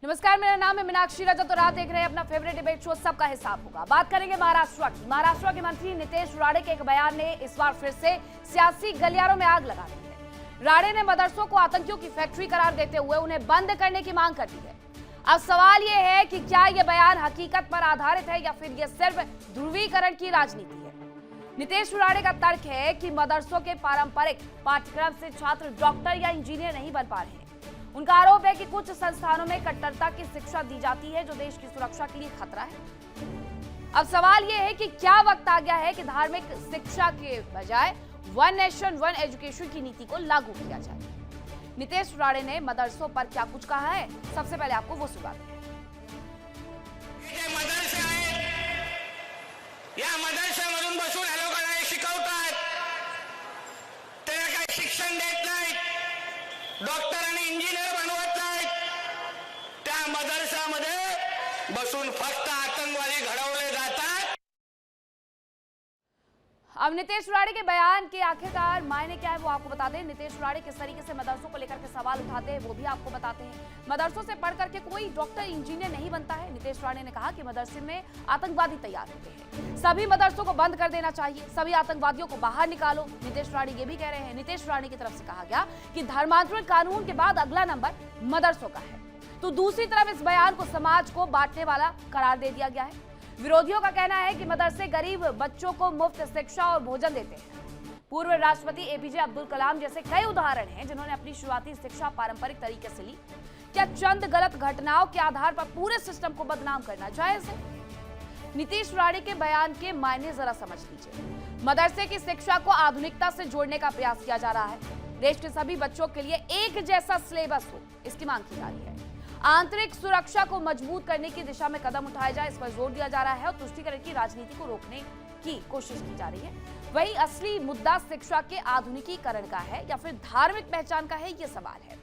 नमस्कार, मेरा नाम है मीनाक्षी रजत और आप देख रहे हैं अपना फेवरेट डिबेट शो सबका हिसाब होगा। बात करेंगे महाराष्ट्र की। महाराष्ट्र के मंत्री नितेश राणे के एक बयान ने इस बार फिर से सियासी गलियारों में आग लगा दी है। राणे ने मदरसों को आतंकियों की फैक्ट्री करार देते हुए उन्हें बंद करने की मांग कर दी है। अब सवाल ये है कि क्या यह बयान हकीकत पर आधारित है या फिर यह सिर्फ ध्रुवीकरण की राजनीति है। नितेश राणे का तर्क है कि मदरसों के पारंपरिक पाठ्यक्रम से छात्र डॉक्टर या इंजीनियर नहीं बन पा रहे हैं। उनका आरोप है कि कुछ संस्थानों में कट्टरता की शिक्षा दी जाती है जो देश की सुरक्षा के लिए खतरा है। अब सवाल यह है कि क्या वक्त आ गया है कि धार्मिक शिक्षा के बजाय वन नेशन वन एजुकेशन की नीति को लागू किया जाए। नितेश राणे ने मदरसों पर क्या कुछ कहा है, सबसे पहले आपको वो सुनाते हैं। मदरसे आहेत, या मदरशामधून बसून लोकांना शिकवतात, त्याला काही शिक्षण देत नाहीत, डॉक्टर आणि इंजिनियर बनवत नाहीत, त्या मदरसामध्ये बसून फक्त आतंकवादी घडवले जातात। अब नितेश राणे के बयान के आखिरकार मायने क्या है वो आपको बताते हैं। नितेश राणे किस तरीके से मदरसों को लेकर के सवाल उठाते हैं वो भी आपको बताते हैं। मदरसों से पढ़ करके कोई डॉक्टर इंजीनियर नहीं बनता है। नितेश राणे ने कहा कि मदरसे में आतंकवादी तैयार होते हैं, सभी मदरसों को बंद कर देना चाहिए, सभी आतंकवादियों को बाहर निकालो। नितेश राणे ये भी कह रहे हैं, नितेश राणे की तरफ से कहा गया कि धर्मांतरण कानून के बाद अगला नंबर मदरसों का है। तो दूसरी तरफ इस बयान को समाज को बांटने वाला करार दे दिया गया है। विरोधियों का कहना है कि मदरसे गरीब बच्चों को मुफ्त शिक्षा और भोजन देते हैं। पूर्व राष्ट्रपति एपीजे अब्दुल कलाम जैसे कई उदाहरण हैं जिन्होंने अपनी शुरुआती शिक्षा पारंपरिक तरीके से ली। क्या चंद गलत घटनाओं के आधार पर पूरे सिस्टम को बदनाम करना जायज है? नीतीश राणे के बयान के मायने जरा समझ लीजिए। मदरसे की शिक्षा को आधुनिकता से जोड़ने का प्रयास किया जा रहा है। देश के सभी बच्चों के लिए एक जैसा सिलेबस हो, इसकी मांग की जा रही है। आंतरिक सुरक्षा को मजबूत करने की दिशा में कदम उठाया जाए, इस पर जोर दिया जा रहा है और तुष्टीकरण की राजनीति को रोकने की कोशिश की जा रही है। वही असली मुद्दा शिक्षा के आधुनिकीकरण का है या फिर धार्मिक पहचान का है, ये सवाल है।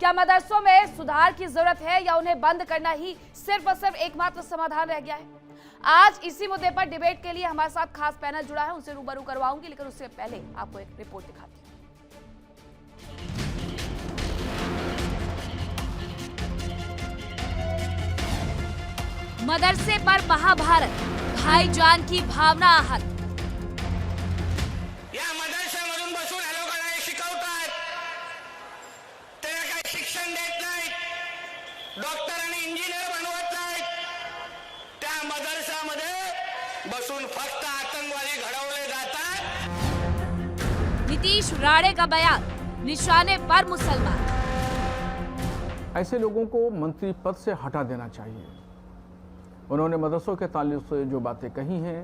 क्या मदरसों में सुधार की जरूरत है या उन्हें बंद करना ही सिर्फ और सिर्फ एकमात्र समाधान रह गया है? आज इसी मुद्दे पर डिबेट के लिए हमारे साथ खास पैनल जुड़ा है, उनसे रूबरू करवाऊंगी, लेकिन उससे पहले आपको एक रिपोर्ट दिखाती हूँ। मदरसे पर महाभारत, भाईजान की भावना आहत। या मदरशामधून बसून लोकांना शिकवतात, त्याला काही शिक्षण देत नाहीत, डॉक्टर आणि इंजिनियर बनवत नाहीत, त्या मदरसामध्ये बसून फक्त आतंकवादी घडवले जातात। नीतीश राणे का बयान, निशाने पर मुसलमान। ऐसे लोगों को मंत्री पद से हटा देना चाहिए। उन्होंने मदरसों के ताल्लुक से जो बातें कही हैं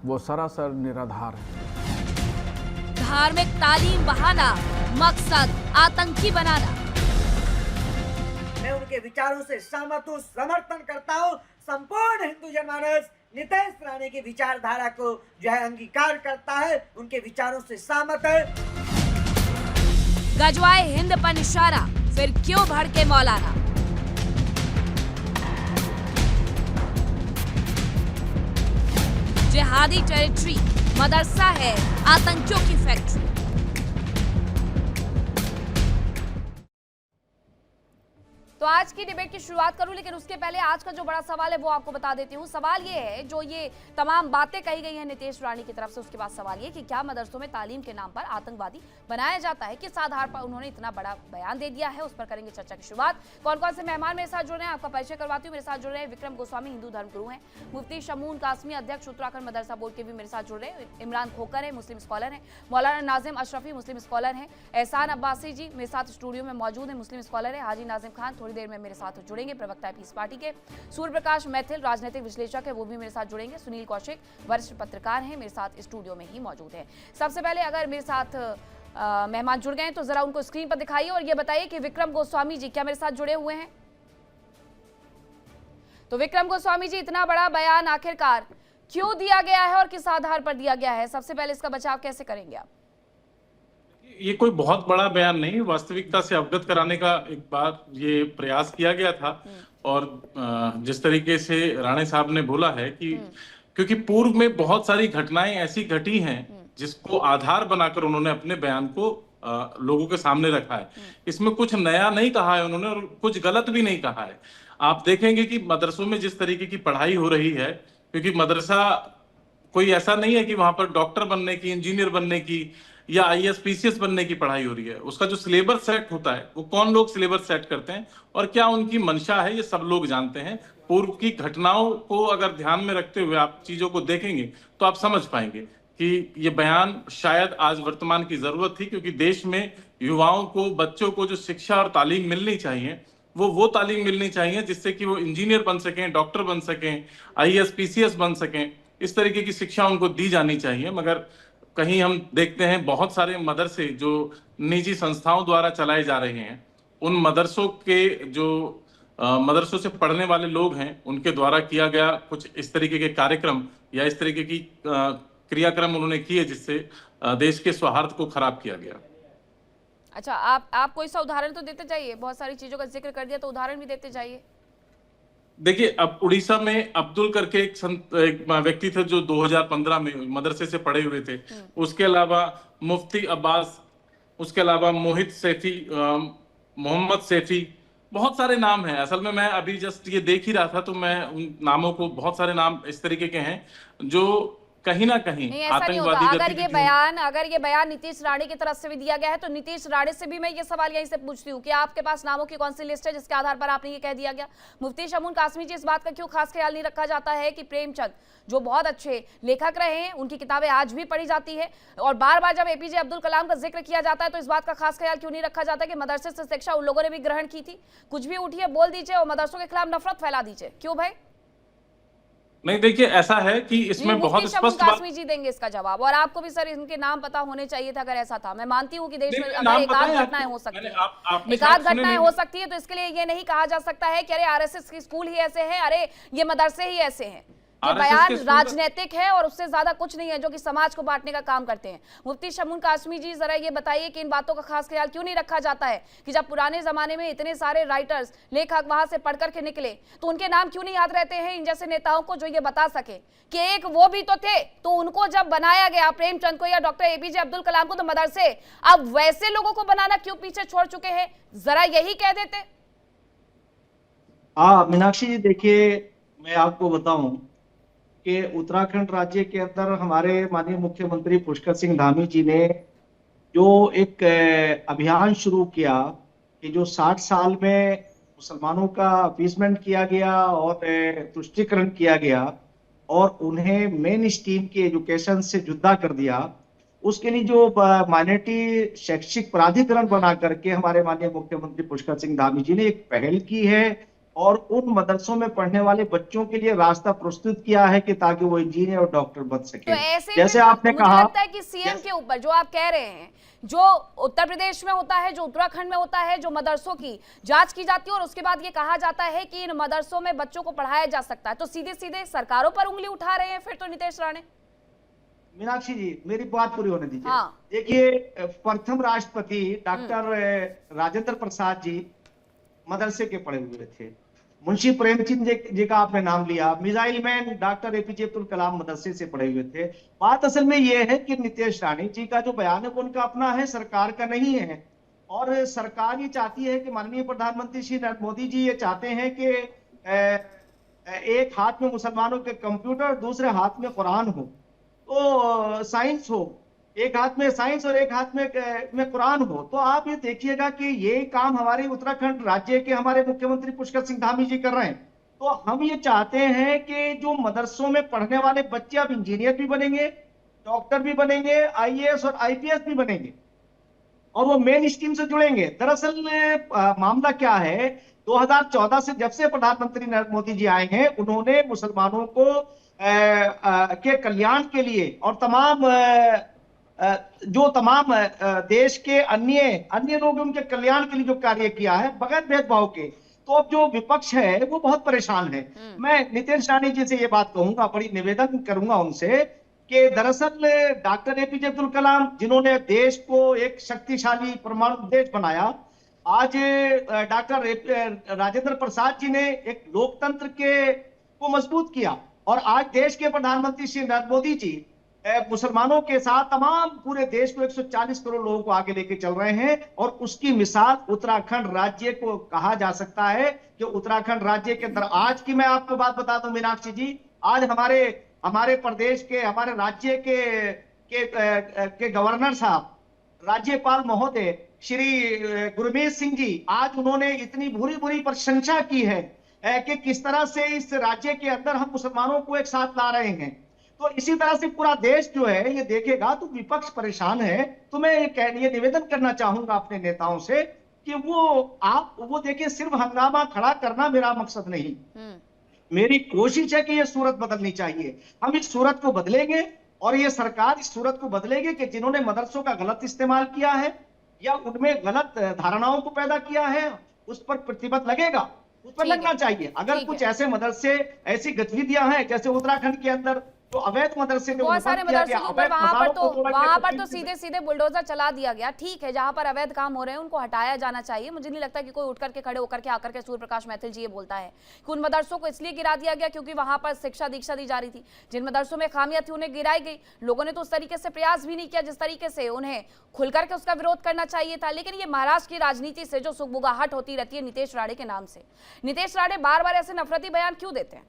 वो सरासर निराधार है। धार्मिक तालीम बहाना, मकसद आतंकी बनाना। मैं उनके विचारों से सहमत हूँ, समर्थन करता हूँ। संपूर्ण हिंदू जनमानस नितेश राणे की विचारधारा को जो है अंगीकार करता है, उनके विचारों से सहमत है। गजवाए हिंद पर निशाना, फिर क्यों भड़के मौलाना? जिहादी टेरिटरी, मदरसा है आतंकियों की फैक्ट्री। तो आज की डिबेट की शुरुआत करूं, लेकिन उसके पहले आज का जो बड़ा सवाल है वो आपको बता देती हूं। सवाल ये है, जो ये तमाम बातें कही गई हैं नितेश राणे की तरफ से, उसके बाद सवाल ये कि क्या मदरसों में तालीम के नाम पर आतंकवादी बनाया जाता है? किस आधार पर उन्होंने इतना बड़ा बयान दे दिया है, उस पर करेंगे चर्चा की शुरुआत। कौन कौन से मेहमान मेरे साथ जुड़ रहे हैं आपका परिचय करवाती हूँ। मेरे साथ जुड़ रहे हैं विक्रम गोस्वामी, हिंदू धर्मगुरु हैं। मुफ्ती शमून कासमी, अध्यक्ष उत्तराखंड मदरसा बोर्ड के भी मेरे साथ जुड़ रहे हैं। इमरान खोकर है, मुस्लिम स्कॉलर हैं। मौलाना नाजिम अशरफी, मुस्लिम स्कॉलर हैं। एहसान अब्बासी जी मेरे साथ स्टूडियो में मौजूद है, मुस्लिम स्कॉलर है। हाजी नाजिम खान थोड़ी देर में मेरे साथ जुड़ेंगे, प्रवक्ता है पीस पार्टी के। सूर्य प्रकाश मैथिल, राजनीतिक विश्लेषक है, वो भी मेरे साथ जुड़ेंगे। सुनील कौशिक, वरिष्ठ पत्रकार हैं, मेरे साथ स्टूडियो में ही मौजूद हैं। सबसे पहले अगर मेरे साथ मेहमान जुड़ गए तो जरा उनको स्क्रीन पर दिखाइए और ये बताइए कि विक्रम गोस्वामी जी क्या मेरे साथ जुड़े हुए हैं? तो विक्रम गोस्वामी जी, इतना बड़ा बयान आखिरकार क्यों दिया गया है और किस आधार पर दिया गया है? सबसे पहले इसका बचाव कैसे करेंगे आप? ये कोई बहुत बड़ा बयान नहीं, वास्तविकता से अवगत कराने का एक बार ये प्रयास किया गया था। और जिस तरीके से राणे साहब ने बोला है कि क्योंकि पूर्व में बहुत सारी घटनाएं ऐसी घटी हैं जिसको आधार बनाकर उन्होंने अपने बयान को लोगों के सामने रखा है। इसमें कुछ नया नहीं कहा है उन्होंने और कुछ गलत भी नहीं कहा है। आप देखेंगे कि मदरसों में जिस तरीके की पढ़ाई हो रही है, क्योंकि मदरसा कोई ऐसा नहीं है कि वहां पर डॉक्टर बनने की, इंजीनियर बनने की या आईएएस पीसीएस बनने की पढ़ाई हो रही है। उसका जो सिलेबस सेट होता है, वो कौन लोग सिलेबस सेट करते हैं और क्या उनकी मंशा है, ये सब लोग जानते हैं। पूर्व की घटनाओं को अगर ध्यान में रखते हुए आप चीजों को देखेंगे तो आप समझ पाएंगे कि ये बयान शायद आज वर्तमान की जरूरत थी, क्योंकि देश में युवाओं को, बच्चों को जो शिक्षा और तालीम मिलनी चाहिए, वो तालीम मिलनी चाहिए जिससे कि वो इंजीनियर बन सकें, डॉक्टर बन सकें, आईएएस पीसीएस बन सकें। इस तरीके की शिक्षा उनको दी जानी चाहिए। मगर कहीं हम देखते हैं बहुत सारे मदरसे जो निजी संस्थाओं द्वारा चलाए जा रहे हैं, उन मदरसों के जो मदरसों से पढ़ने वाले लोग हैं, उनके द्वारा किया गया कुछ इस तरीके के कार्यक्रम या इस तरीके की क्रियाक्रम उन्होंने किए जिससे देश के सौहार्द को खराब किया गया। अच्छा, आप कोई सा उदाहरण तो देते जाइए, बहुत सारी चीजों का जिक्र कर दिया तो उदाहरण भी देते जाइए। देखिए, अब उड़ीसा में अब्दुल करके एक व्यक्ति थे जो 2015 में मदरसे से पढ़े हुए थे। उसके अलावा मुफ्ती अब्बास, उसके अलावा मोहित सैफी, मोहम्मद सैफी, बहुत सारे नाम हैं। असल में मैं अभी जस्ट ये देख ही रहा था तो मैं उन नामों को, बहुत सारे नाम इस तरीके के हैं जो कहीं ना कहीं नहीं, ऐसा नहीं होता। अगर ये बयान नीतीश राणे की तरफ से भी दिया गया है तो नीतीश राणे से भी मैं ये सवाल यहीं से पूछती हूँ कि आपके पास नामों की कौन सी लिस्ट है जिसके आधार पर आपने ये कह दिया गया। मुफ्ती शमून कासमी जी, इस बात का क्यों खास ख्याल नहीं रखा जाता है कि प्रेमचंद जो बहुत अच्छे लेखक रहे हैं, उनकी किताबें आज भी पढ़ी जाती है, और बार बार जब एपीजे अब्दुल कलाम का जिक्र किया जाता है तो इस बात का खास ख्याल क्यों नहीं रखा जाता कि मदरसे से शिक्षा उन लोगों ने भी ग्रहण की थी। कुछ भी उठिए, बोल दीजिए और मदरसों के खिलाफ नफरत फैला दीजिए, क्यों भाई? नहीं, देखिए ऐसा है कि इसमें बहुत स्पष्ट बात, कासमी जी देंगे इसका जवाब, और आपको भी सर इनके नाम पता होने चाहिए था अगर ऐसा था। मैं मानती हूँ कि देश में अगर एकाध घटनाएं हो सकती है, एकाध घटनाएं हो सकती है, तो इसके लिए ये नहीं कहा जा सकता है कि अरे आरएसएस के स्कूल ही ऐसे हैं, अरे ये मदरसे ही ऐसे हैं। ये बयान राजनीतिक है और उससे ज्यादा कुछ नहीं है, जो कि समाज को बांटने का काम करते हैं। मुफ्ती शमून कासमी जी, जरा ये बताइए कि इन बातों का खास ख्याल क्यों नहीं रखा जाता है कि जब पुराने जमाने में इतने सारे राइटर्स, लेखक वहां से पढ़ करके निकले तो उनके नाम क्यों नहीं याद रहते हैं इन जैसे नेताओं को, जो ये बता सके कि एक वो भी तो थे, तो उनको जब बनाया गया प्रेमचंद को या डॉक्टर एपीजे अब्दुल कलाम को तो मदरसे, अब वैसे लोगों को बनाना क्यों पीछे छोड़ चुके हैं, जरा यही कह देते। मीनाक्षी जी, देखिए मैं आपको बताऊं कि उत्तराखंड राज्य के अंदर हमारे माननीय मुख्यमंत्री पुष्कर सिंह धामी जी ने जो एक अभियान शुरू किया कि जो 60 साल में मुसलमानों का अपीसमेंट किया गया और तुष्टीकरण किया गया और उन्हें मेन स्ट्रीम की एजुकेशन से जुदा कर दिया, उसके लिए जो माइनॉरिटी शैक्षिक प्राधिकरण बना करके हमारे माननीय मुख्यमंत्री पुष्कर सिंह धामी जी ने एक पहल की है और उन मदरसों में पढ़ने वाले बच्चों के लिए रास्ता प्रस्तुत किया है कि ताकि वो इंजीनियर और डॉक्टर बन सके। तो ऐसे जैसे तो आपने कहा, लगता है कि सीएम के ऊपर जो आप कह रहे हैं, जो उत्तर प्रदेश में होता है, जो उत्तराखंड में होता है, जो मदरसों की जांच की जाती है और उसके बाद ये कहा जाता है कि इन मदरसों में बच्चों को पढ़ाया जा सकता है, तो सीधे सीधे सरकारों पर उंगली उठा रहे हैं फिर तो नीतीश राणे। मीनाक्षी जी, मेरी बात पूरी होने दीजिए। हाँ। देखिए, प्रथम राष्ट्रपति डॉक्टर राजेंद्र प्रसाद जी मदरसे के पढ़े हुए थे। मुंशी प्रेमचंद जी का आपने नाम लिया, missile man doctor APJ Abdul Kalam मदरसे से पढ़े हुए थे। बात असल में यह है कि नीतीश राणे जी का जो बयान है वो उनका अपना है, सरकार का नहीं है। और सरकार ये चाहती है कि माननीय प्रधानमंत्री श्री नरेंद्र मोदी जी ये चाहते हैं कि एक हाथ में मुसलमानों के कंप्यूटर, दूसरे हाथ में कुरान हो, तो साइंस हो, एक हाथ में साइंस और एक हाथ में कुरान हो। तो आप ये देखिएगा कि ये काम हमारे उत्तराखंड राज्य के हमारे मुख्यमंत्री पुष्कर सिंह धामी जी कर रहे हैं। तो हम ये चाहते हैं कि जो मदरसों में पढ़ने वाले बच्चे अब इंजीनियर भी बनेंगे, डॉक्टर भी बनेंगे, आईएएस और आईपीएस भी बनेंगे और वो मेन स्ट्रीम से जुड़ेंगे। दरअसल मामला क्या है, 2014 से जब से प्रधानमंत्री नरेंद्र मोदी जी आए हैं, उन्होंने मुसलमानों को के कल्याण के लिए और तमाम देश के अन्य लोग उनके कल्याण के लिए जो कार्य किया है बगैर भेदभाव के, तो अब जो विपक्ष है वो बहुत परेशान है। मैं नीतीश राणे जी से ये बात कहूंगा, बड़ी निवेदन करूंगा उनसे कि दरअसल डॉक्टर एपीजे अब्दुल कलाम जिन्होंने देश को एक शक्तिशाली परमाणु देश बनाया, आज डॉक्टर राजेंद्र प्रसाद जी ने एक लोकतंत्र को मजबूत किया और आज देश के प्रधानमंत्री श्री नरेंद्र मोदी जी मुसलमानों के साथ तमाम पूरे देश को 140 करोड़ लोगों को आगे लेके चल रहे हैं। और उसकी मिसाल उत्तराखंड राज्य को कहा जा सकता है कि उत्तराखंड राज्य के अंदर आज की मैं आपको बात बता दूं मीनाक्षी जी, आज हमारे प्रदेश के, हमारे राज्य के गवर्नर साहब, राज्यपाल महोदय श्री गुरमीत सिंह जी, आज उन्होंने इतनी भूरी भूरी प्रशंसा की है कि किस तरह से इस राज्य के अंदर हम मुसलमानों को एक साथ ला रहे हैं। तो इसी तरह से पूरा देश जो है ये देखेगा तो विपक्ष परेशान है। तो मैं ये निवेदन करना चाहूंगा अपने नेताओं से कि वो देखिए, सिर्फ हंगामा खड़ा करना मेरा मकसद नहीं, मेरी कोशिश है कि ये सूरत बदलनी चाहिए। हम इस सूरत को बदलेंगे और ये सरकार इस सूरत को बदलेगी कि जिन्होंने मदरसों का गलत इस्तेमाल किया है या उनमें गलत धारणाओं को पैदा किया है, उस पर प्रतिबंध लगेगा, उस पर लगना चाहिए। अगर कुछ ऐसे मदरसे, ऐसी गतिविधियां हैं जैसे उत्तराखंड के अंदर तो अवैध मदरसे में बहुत सारे मदरसों के ऊपर वहां पर तो सीधे सीधे बुलडोजर चला दिया गया। ठीक है, जहां पर अवैध काम हो रहे हैं उनको हटाया जाना चाहिए। मुझे नहीं लगता कि कोई उठ करके खड़े होकर के आकर के सूर्य प्रकाश मैथिल जी ये बोलता है कि उन मदरसों को इसलिए गिरा दिया गया क्योंकि वहां पर शिक्षा दीक्षा दी जा रही थी। जिन मदरसों में खामियां थी उन्हें गिराई गई। लोगों ने तो उस तरीके से प्रयास भी नहीं किया जिस तरीके से उन्हें खुल करके उसका विरोध करना चाहिए था। लेकिन ये महाराष्ट्र की राजनीति से जो सुगबुगाहट होती रहती है नीतीश राणे के नाम से, नीतीश राणे बार बार ऐसे नफरती बयान क्यों देते हैं?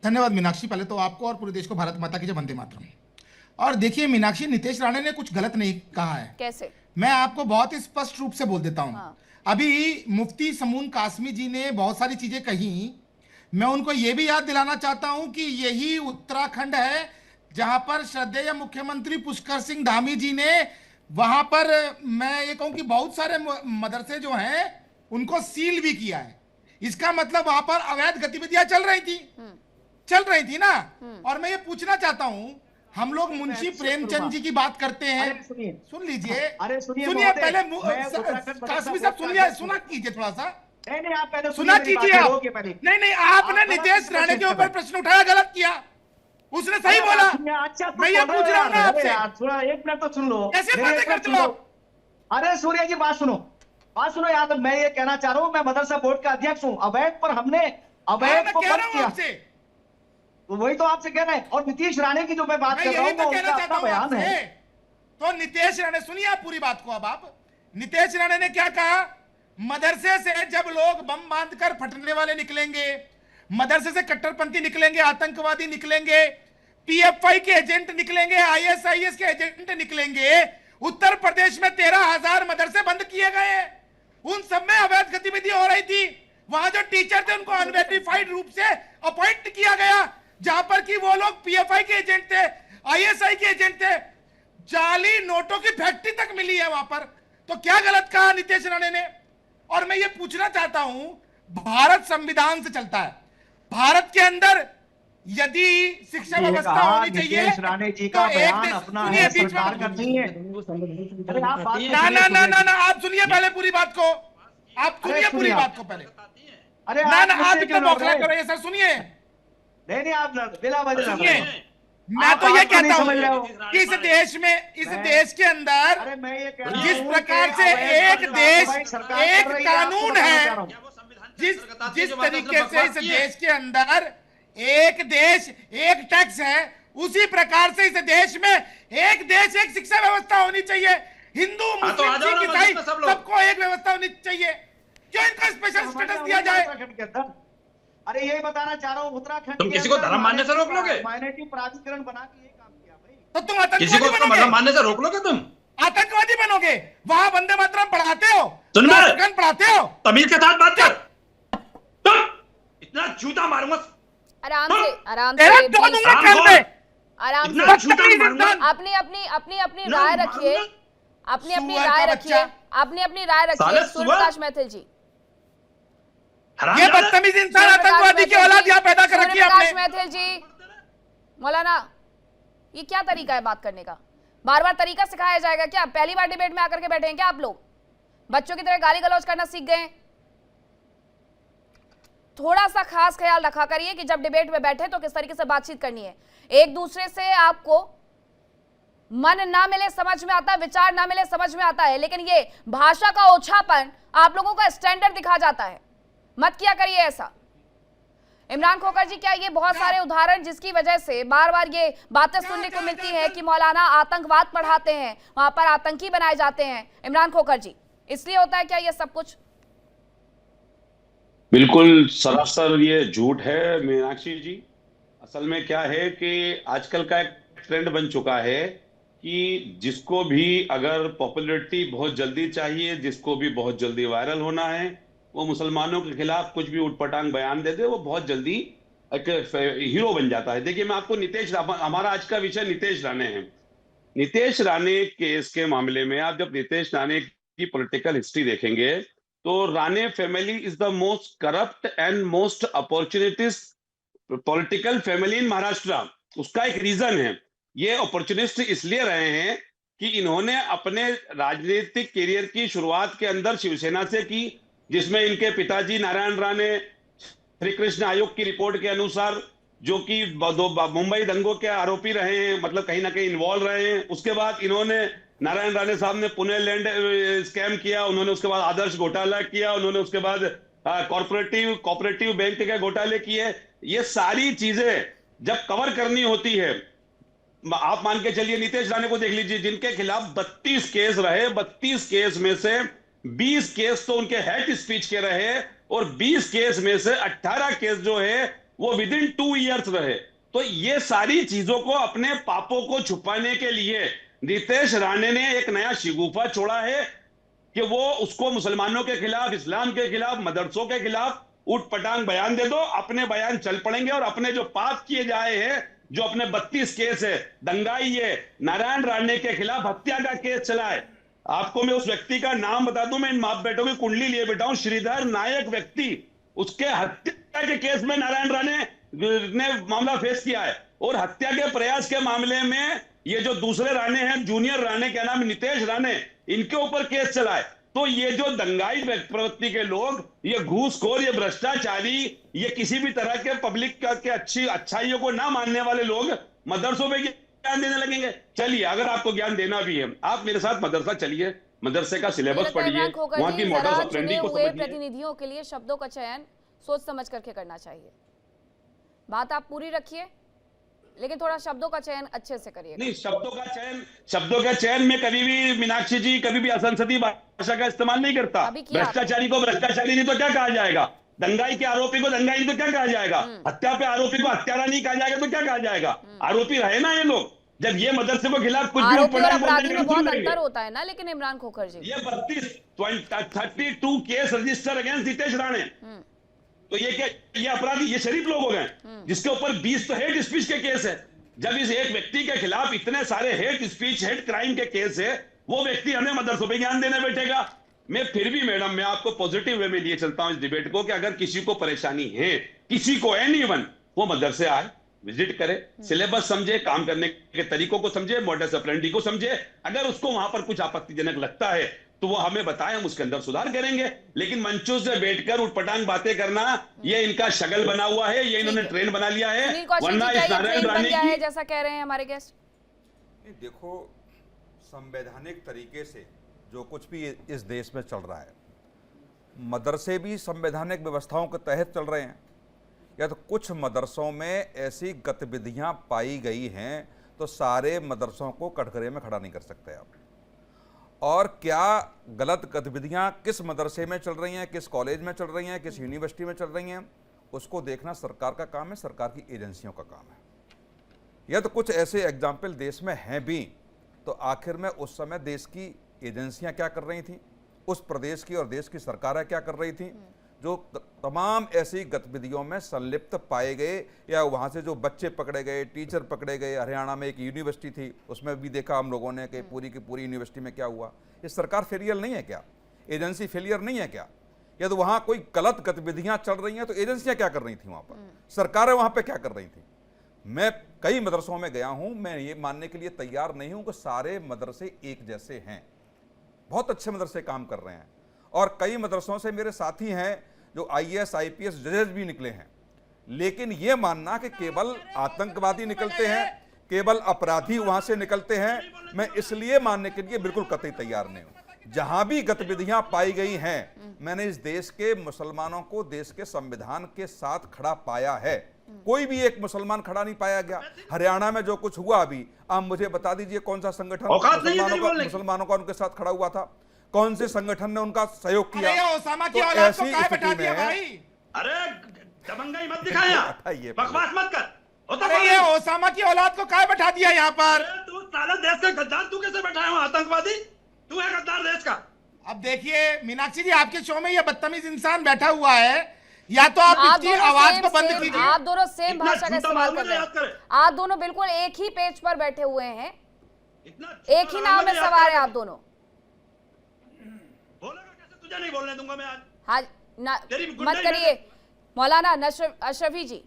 धन्यवाद मीनाक्षी, पहले तो आपको और पूरे देश को भारत माता की जय, वंदे मातरम। और देखिए मीनाक्षी, नीतीश राणे ने कुछ गलत नहीं कहा है। कैसे? मैं आपको बहुत ही स्पष्ट रूप से बोल देता हूं। हाँ। अभी मुफ्ती समून कासमी जी ने बहुत सारी चीजें कही। मैं उनको यह भी याद दिलाना चाहता हूं कि यही उत्तराखंड है जहां पर श्रद्धेय मुख्यमंत्री पुष्कर सिंह धामी जी ने, वहां पर मैं ये कहूं कि बहुत सारे मदरसे जो हैं उनको सील भी किया है। इसका मतलब वहां पर अवैध गतिविधियां चल रही थी ना। और मैं ये पूछना चाहता हूं, हम लोग मुंशी प्रेमचंद जी की बात करते हैं, सुन लीजिए, सुनिए पहले कासमी साहब, सुनिए, सुना कीजिए थोड़ा सा, नहीं आप पहले सुना कीजिए आप। नहीं आपने नीतीश राणे के ऊपर प्रश्न उठाया, गलत किया, उसने सही बोला। अच्छा मैं ये पूछ रहा हूँ ना आपसे, थोड़ा एक मिनट तो सुन लो, कैसे बातें करते हो? अरे सूर्य जी बात सुनो यार, मैं ये कहना चाह रहा हूँ, मैं मदरसा बोर्ड का अध्यक्ष हूँ। अवैध पर हमने अवैध को बंद किया, तो वही तो आपसे कह रहे हैं। और नीतीश राणे की जो मैं बात कर रहा हूँ, तो कहना चाहता हूं बयान है। तो नीतीश राणे, सुनिए आप पूरी बात को। अब आप, नीतीश राणे ने क्या कहा? मदरसे से जब लोग बम बांधकर फटने वाले निकलेंगे, मदरसे से कट्टरपंथी निकलेंगे, आतंकवादी निकलेंगे, पीएफआई के एजेंट निकलेंगे, आईएसआईएस के एजेंट निकलेंगे। उत्तर प्रदेश में 13,000 मदरसे बंद किए गए, उन सब में अवैध गतिविधि हो रही थी। वहां जो टीचर थे उनको अनवेरिफाइड रूप से अपॉइंट किया गया, जहां पर कि वो लोग पीएफआई के एजेंट थे, आईएसआई के एजेंट थे। जाली नोटों की फैक्ट्री तक मिली है वहां पर। तो क्या गलत कहा नीतीश राणे ने? और मैं ये पूछना चाहता हूं, भारत संविधान से चलता है, भारत के अंदर यदि शिक्षा व्यवस्था होनी चाहिए राणे जी का बयान अपना है, सरकार का नहीं है। ना आप सुनिए पहले पूरी बात को, आप सुनिए पूरी बात को पहले। अरे ना आप इतना बौखला कर रहे हैं सर, सुनिए। नहीं आप बिला वजह सुनिए, मैं तो ये कहता हूँ कि इस देश में, इस देश के अंदर जिस प्रकार से एक देश, एक कानून है, जिस तरीके से इस देश के अंदर एक देश एक टैक्स है, उसी प्रकार से इस देश में एक देश एक शिक्षा व्यवस्था होनी चाहिए। हिंदू, मुस्लिम, सिख, ईसाई सबको एक व्यवस्था होनी चाहिए। क्यों इनको स्पेशल स्टेटस दिया जाए? अरे यही बताना चाह रहा हूँ, उत्तराखंड तुम किसी को धर्म मानने से रोक लोगे? माइनॉरिटी प्राधिकरण बना के ये काम किया भाई। तो तुम आतंकवादी किसी को धर्म मानने से रोक लोगे? तुम आतंकवादी बनोगे? वहां वंदे मातरम पढ़ाते हो, सुन पढ़ाते हो, तमीज के साथ बात कर। तुम इतना जूता मारूंगा, आराम से आराम से अपनी राय रखिए, अपनी राय रखिए सूर्य प्रकाश मैथिल जी। ये बदतमीज इंसान, आतंकवादी की औलाद यहाँ पैदा कर रखी है आपने। मैथिल जी, मौलाना, ये क्या तरीका है बात करने का? बार बार तरीका सिखाया जाएगा क्या? पहली बार डिबेट में आकर के बैठे हैं क्या आप लोग? बच्चों की तरह गाली गलौज करना सीख गए? थोड़ा सा खास ख्याल रखा करिए कि जब डिबेट में बैठे तो किस तरीके से बातचीत करनी है। एक दूसरे से आपको मन ना मिले समझ में आता है, विचार ना मिले समझ में आता है, लेकिन ये भाषा का ओछापन आप लोगों का स्टैंडर्ड दिखा जाता है। मत किया करिए ऐसा। इमरान खोखर जी, क्या ये बहुत सारे उदाहरण जिसकी वजह से बार बार ये बातें सुनने को मिलती है कि मौलाना आतंकवाद पढ़ाते हैं, वहां पर आतंकी बनाए जाते हैं, इमरान खोखर जी, इसलिए होता है क्या ये सब कुछ? बिल्कुल सरासर ये झूठ है मीनाक्षी जी। असल में क्या है कि आजकल का एक ट्रेंड बन चुका है कि जिसको भी अगर पॉपुलैरिटी बहुत जल्दी चाहिए, जिसको भी बहुत जल्दी वायरल होना है, वो मुसलमानों के खिलाफ कुछ भी उटपटांग बयान दे दे, वो बहुत जल्दी एक हीरो बन जाता है। देखिए, मैं आपको हमारा आज का विषय नीतीश राणे है। नीतीश राणे केस के मामले में आप जब नीतीश राणे की पॉलिटिकल हिस्ट्री देखेंगे तो Rane family is the most corrupt and most opportunist political family in Maharashtra. उसका एक रीजन है, ये अपॉर्चुनिस्ट इसलिए रहे हैं कि इन्होंने अपने राजनीतिक करियर की शुरुआत के अंदर शिवसेना से की, जिसमें इनके पिताजी नारायण राणे श्री कृष्ण आयोग की रिपोर्ट के अनुसार जो कि मुंबई दंगों के आरोपी रहे हैं, मतलब कहीं ना कहीं इन्वॉल्व रहे हैं। उसके बाद इन्होंने नारायण राणे साहब ने पुणे लैंड स्कैम किया, उन्होंने उसके बाद आदर्श घोटाला किया, उन्होंने उसके बाद कॉपरेटिव बैंक के घोटाले किए। ये सारी चीजें जब कवर करनी होती है, आप मान के चलिए नीतीश राणे को देख लीजिए, जिनके खिलाफ 32 केस रहे, 32 केस में से 20 केस तो उनके हेट स्पीच के रहे और 20 केस में से 18 केस जो है वो विद इन 2 ईयर्स रहे। तो ये सारी चीजों को, अपने पापों को छुपाने के लिए नीतीश राणे ने एक नया शिगुफा छोड़ा है कि वो उसको मुसलमानों के खिलाफ, इस्लाम के खिलाफ, मदरसों के खिलाफ उटपटांग बयान दे दो, अपने बयान चल पड़ेंगे और अपने जो पाप किए जाए हैं, जो अपने 32 केस है, दंगाई है, नारायण राणे के खिलाफ हत्या का केस चला है। आपको मैं उस व्यक्ति का नाम बता दूं, मैं इन माप बेटों की कुंडली लिए बैठा हूं, श्रीधर नायक व्यक्ति, उसके हत्या के केस में नारायण राणे ने मामला फेस किया है। और हत्या के प्रयास के मामले में ये जो दूसरे राणे हैं, जूनियर राणे, क्या नाम नितेश राणे, इनके ऊपर केस चला है। तो ये जो दंगाई प्रवृत्ति के लोग, ये घूसखोर, ये भ्रष्टाचारी, ये किसी भी तरह के पब्लिक के अच्छाइयों को ना मानने वाले लोग मदरसों पे ज्ञान देने लगेंगे। चलिए, अगर आपको ज्ञान देना भी है, आप मेरे साथ मदरसा चलिए, मदरसे का सिलेबस पढ़िए, वहां की मॉडल ऑपरेंडी को समझिए। प्रतिनिधियों के लिए शब्दों का चयन सोच समझ करके करना चाहिए। बात आप पूरी रखिए, लेकिन थोड़ा शब्दों का चयन अच्छे से करिए। नहीं, शब्दों का चयन में कभी भी मीनाक्षी जी, कभी भी असंसदीय भाषा का इस्तेमाल नहीं करता। भ्रष्टाचारी को भ्रष्टाचारी नहीं तो क्या कहा जाएगा, दंगाई के आरोपी को दंगाई नहीं तो क्या कहा जाएगा, हत्या पे आरोपी को हत्यारा नहीं कहा जाएगा तो क्या कहा जाएगा। आरोपी रहे ना ये लोग, जब ये मदरसे के खिलाफ कुछ भी अपराधी में बहुत अंतर होता है ना। लेकिन इमरान खोखर जी, ये 32 case register against Nitish Rane, तो ये क्या, ये अपराधी, ये शरीफ लोग हो गए, जिसके ऊपर 20 तो हेट स्पीच के केस है। जब इस एक व्यक्ति के खिलाफ इतने सारे हेट स्पीच, हेट क्राइम के केस है, वो व्यक्ति हमें मदरसों पे ज्ञान देने बैठेगा। मैं फिर भी मैडम, मैं आपको पॉजिटिव वे में लिए चलता हूं इस डिबेट को, कि अगर किसी को परेशानी है, किसी को एनीवन, वो मदरसे आए, विजिट करे, सिलेबस समझे, काम करने के तरीकों को समझे, मॉडस ऑपरेंडी को समझे। अगर उसको वहां पर कुछ आपत्तिजनक लगता है तो वो हमें बताएं, हम उसके अंदर सुधार करेंगे। लेकिन मंचों से बैठकर उटपटांग बातें करना, ये इनका शगल बना हुआ है, ये इन्होंने ट्रेंड बना लिया है। वरना इस नारायण राणे की, जैसा कह रहे हैं हमारे गेस्ट, देखो, संवैधानिक तरीके से जो कुछ भी इस देश में चल रहा है, मदरसे भी संवैधानिक व्यवस्थाओं के तहत चल रहे हैं। या तो कुछ मदरसों में ऐसी गतिविधियां पाई गई हैं तो सारे मदरसों को कटघरे में खड़ा नहीं कर सकते आप। और क्या गलत गतिविधियां किस मदरसे में चल रही हैं, किस कॉलेज में चल रही हैं, किस यूनिवर्सिटी में चल रही हैं, उसको देखना सरकार का काम है, सरकार की एजेंसियों का काम है। या तो कुछ ऐसे एग्जाम्पल देश में हैं भी, तो आखिर में उस समय देश की एजेंसियां क्या कर रही थीं, उस प्रदेश की और देश की सरकारें क्या कर रही थीं, जो तमाम ऐसी गतिविधियों में संलिप्त पाए गए, या वहाँ से जो बच्चे पकड़े गए, टीचर पकड़े गए। हरियाणा में एक यूनिवर्सिटी थी, उसमें भी देखा हम लोगों ने कि पूरी की पूरी यूनिवर्सिटी में क्या हुआ। ये सरकार फेलियर नहीं है क्या, एजेंसी फेलियर नहीं है क्या? या तो वहाँ कोई गलत गतिविधियाँ चल रही हैं तो एजेंसियाँ क्या कर रही थी वहाँ पर, सरकारें वहाँ पर क्या कर रही थी? मैं कई मदरसों में गया हूँ, मैं ये मानने के लिए तैयार नहीं हूँ कि सारे मदरसे एक जैसे हैं। बहुत अच्छे मदरसे काम कर रहे हैं, और कई मदरसों से मेरे साथी हैं जो IAS IPS जजेस भी निकले हैं। लेकिन ये मानना कि केवल आतंकवादी निकलते हैं, केवल अपराधी वहां से निकलते हैं, मैं इसलिए मानने के लिए बिल्कुल कतई तैयार नहीं हूं। जहां भी गतिविधियां पाई गई हैं, मैंने इस देश के मुसलमानों को देश के संविधान के साथ खड़ा पाया है। कोई भी एक मुसलमान खड़ा नहीं पाया गया। हरियाणा में जो कुछ हुआ अभी, आप मुझे बता दीजिए कौन सा संगठन मुसलमानों का उनके साथ खड़ा हुआ था? कौन से संगठन ने उनका सहयोग किया? अरे ओसामा की तो औलाद को ऐसी काहे स्थिति बैठा दिया में भाई? अरे दबंगई मत दिखाया, हटाइए बकवास मत कर। अरे ये ओसामा की औलाद को काहे बैठा दिया यहाँ पर? तू साला देश का गद्दार, तू कैसे बैठा है वहाँ आतंकवादी? तू है गद्दार देश का। अब देखिए मीनाक्षी जी, आपके शो में ये बदतमीज इंसान बैठा हुआ है, या तो आप इसकी दोनों आवाज को सेम- बंद सेम- कीजिए। आप दोनों सेम इतना भाषा का झूठा इस्तेमाल मालूम कर है, रहे याद हैं। करें। आप दोनों बिल्कुल एक ही पेज पर बैठे हुए हैं, इतना एक ही नाम में सवार है आप दोनों। बोलेगा कैसे? तुझे नहीं बोलने दूंगा मैं आज। हाँ ना, तेरी मत गुंडाई करिए मौलाना अशरफी जी।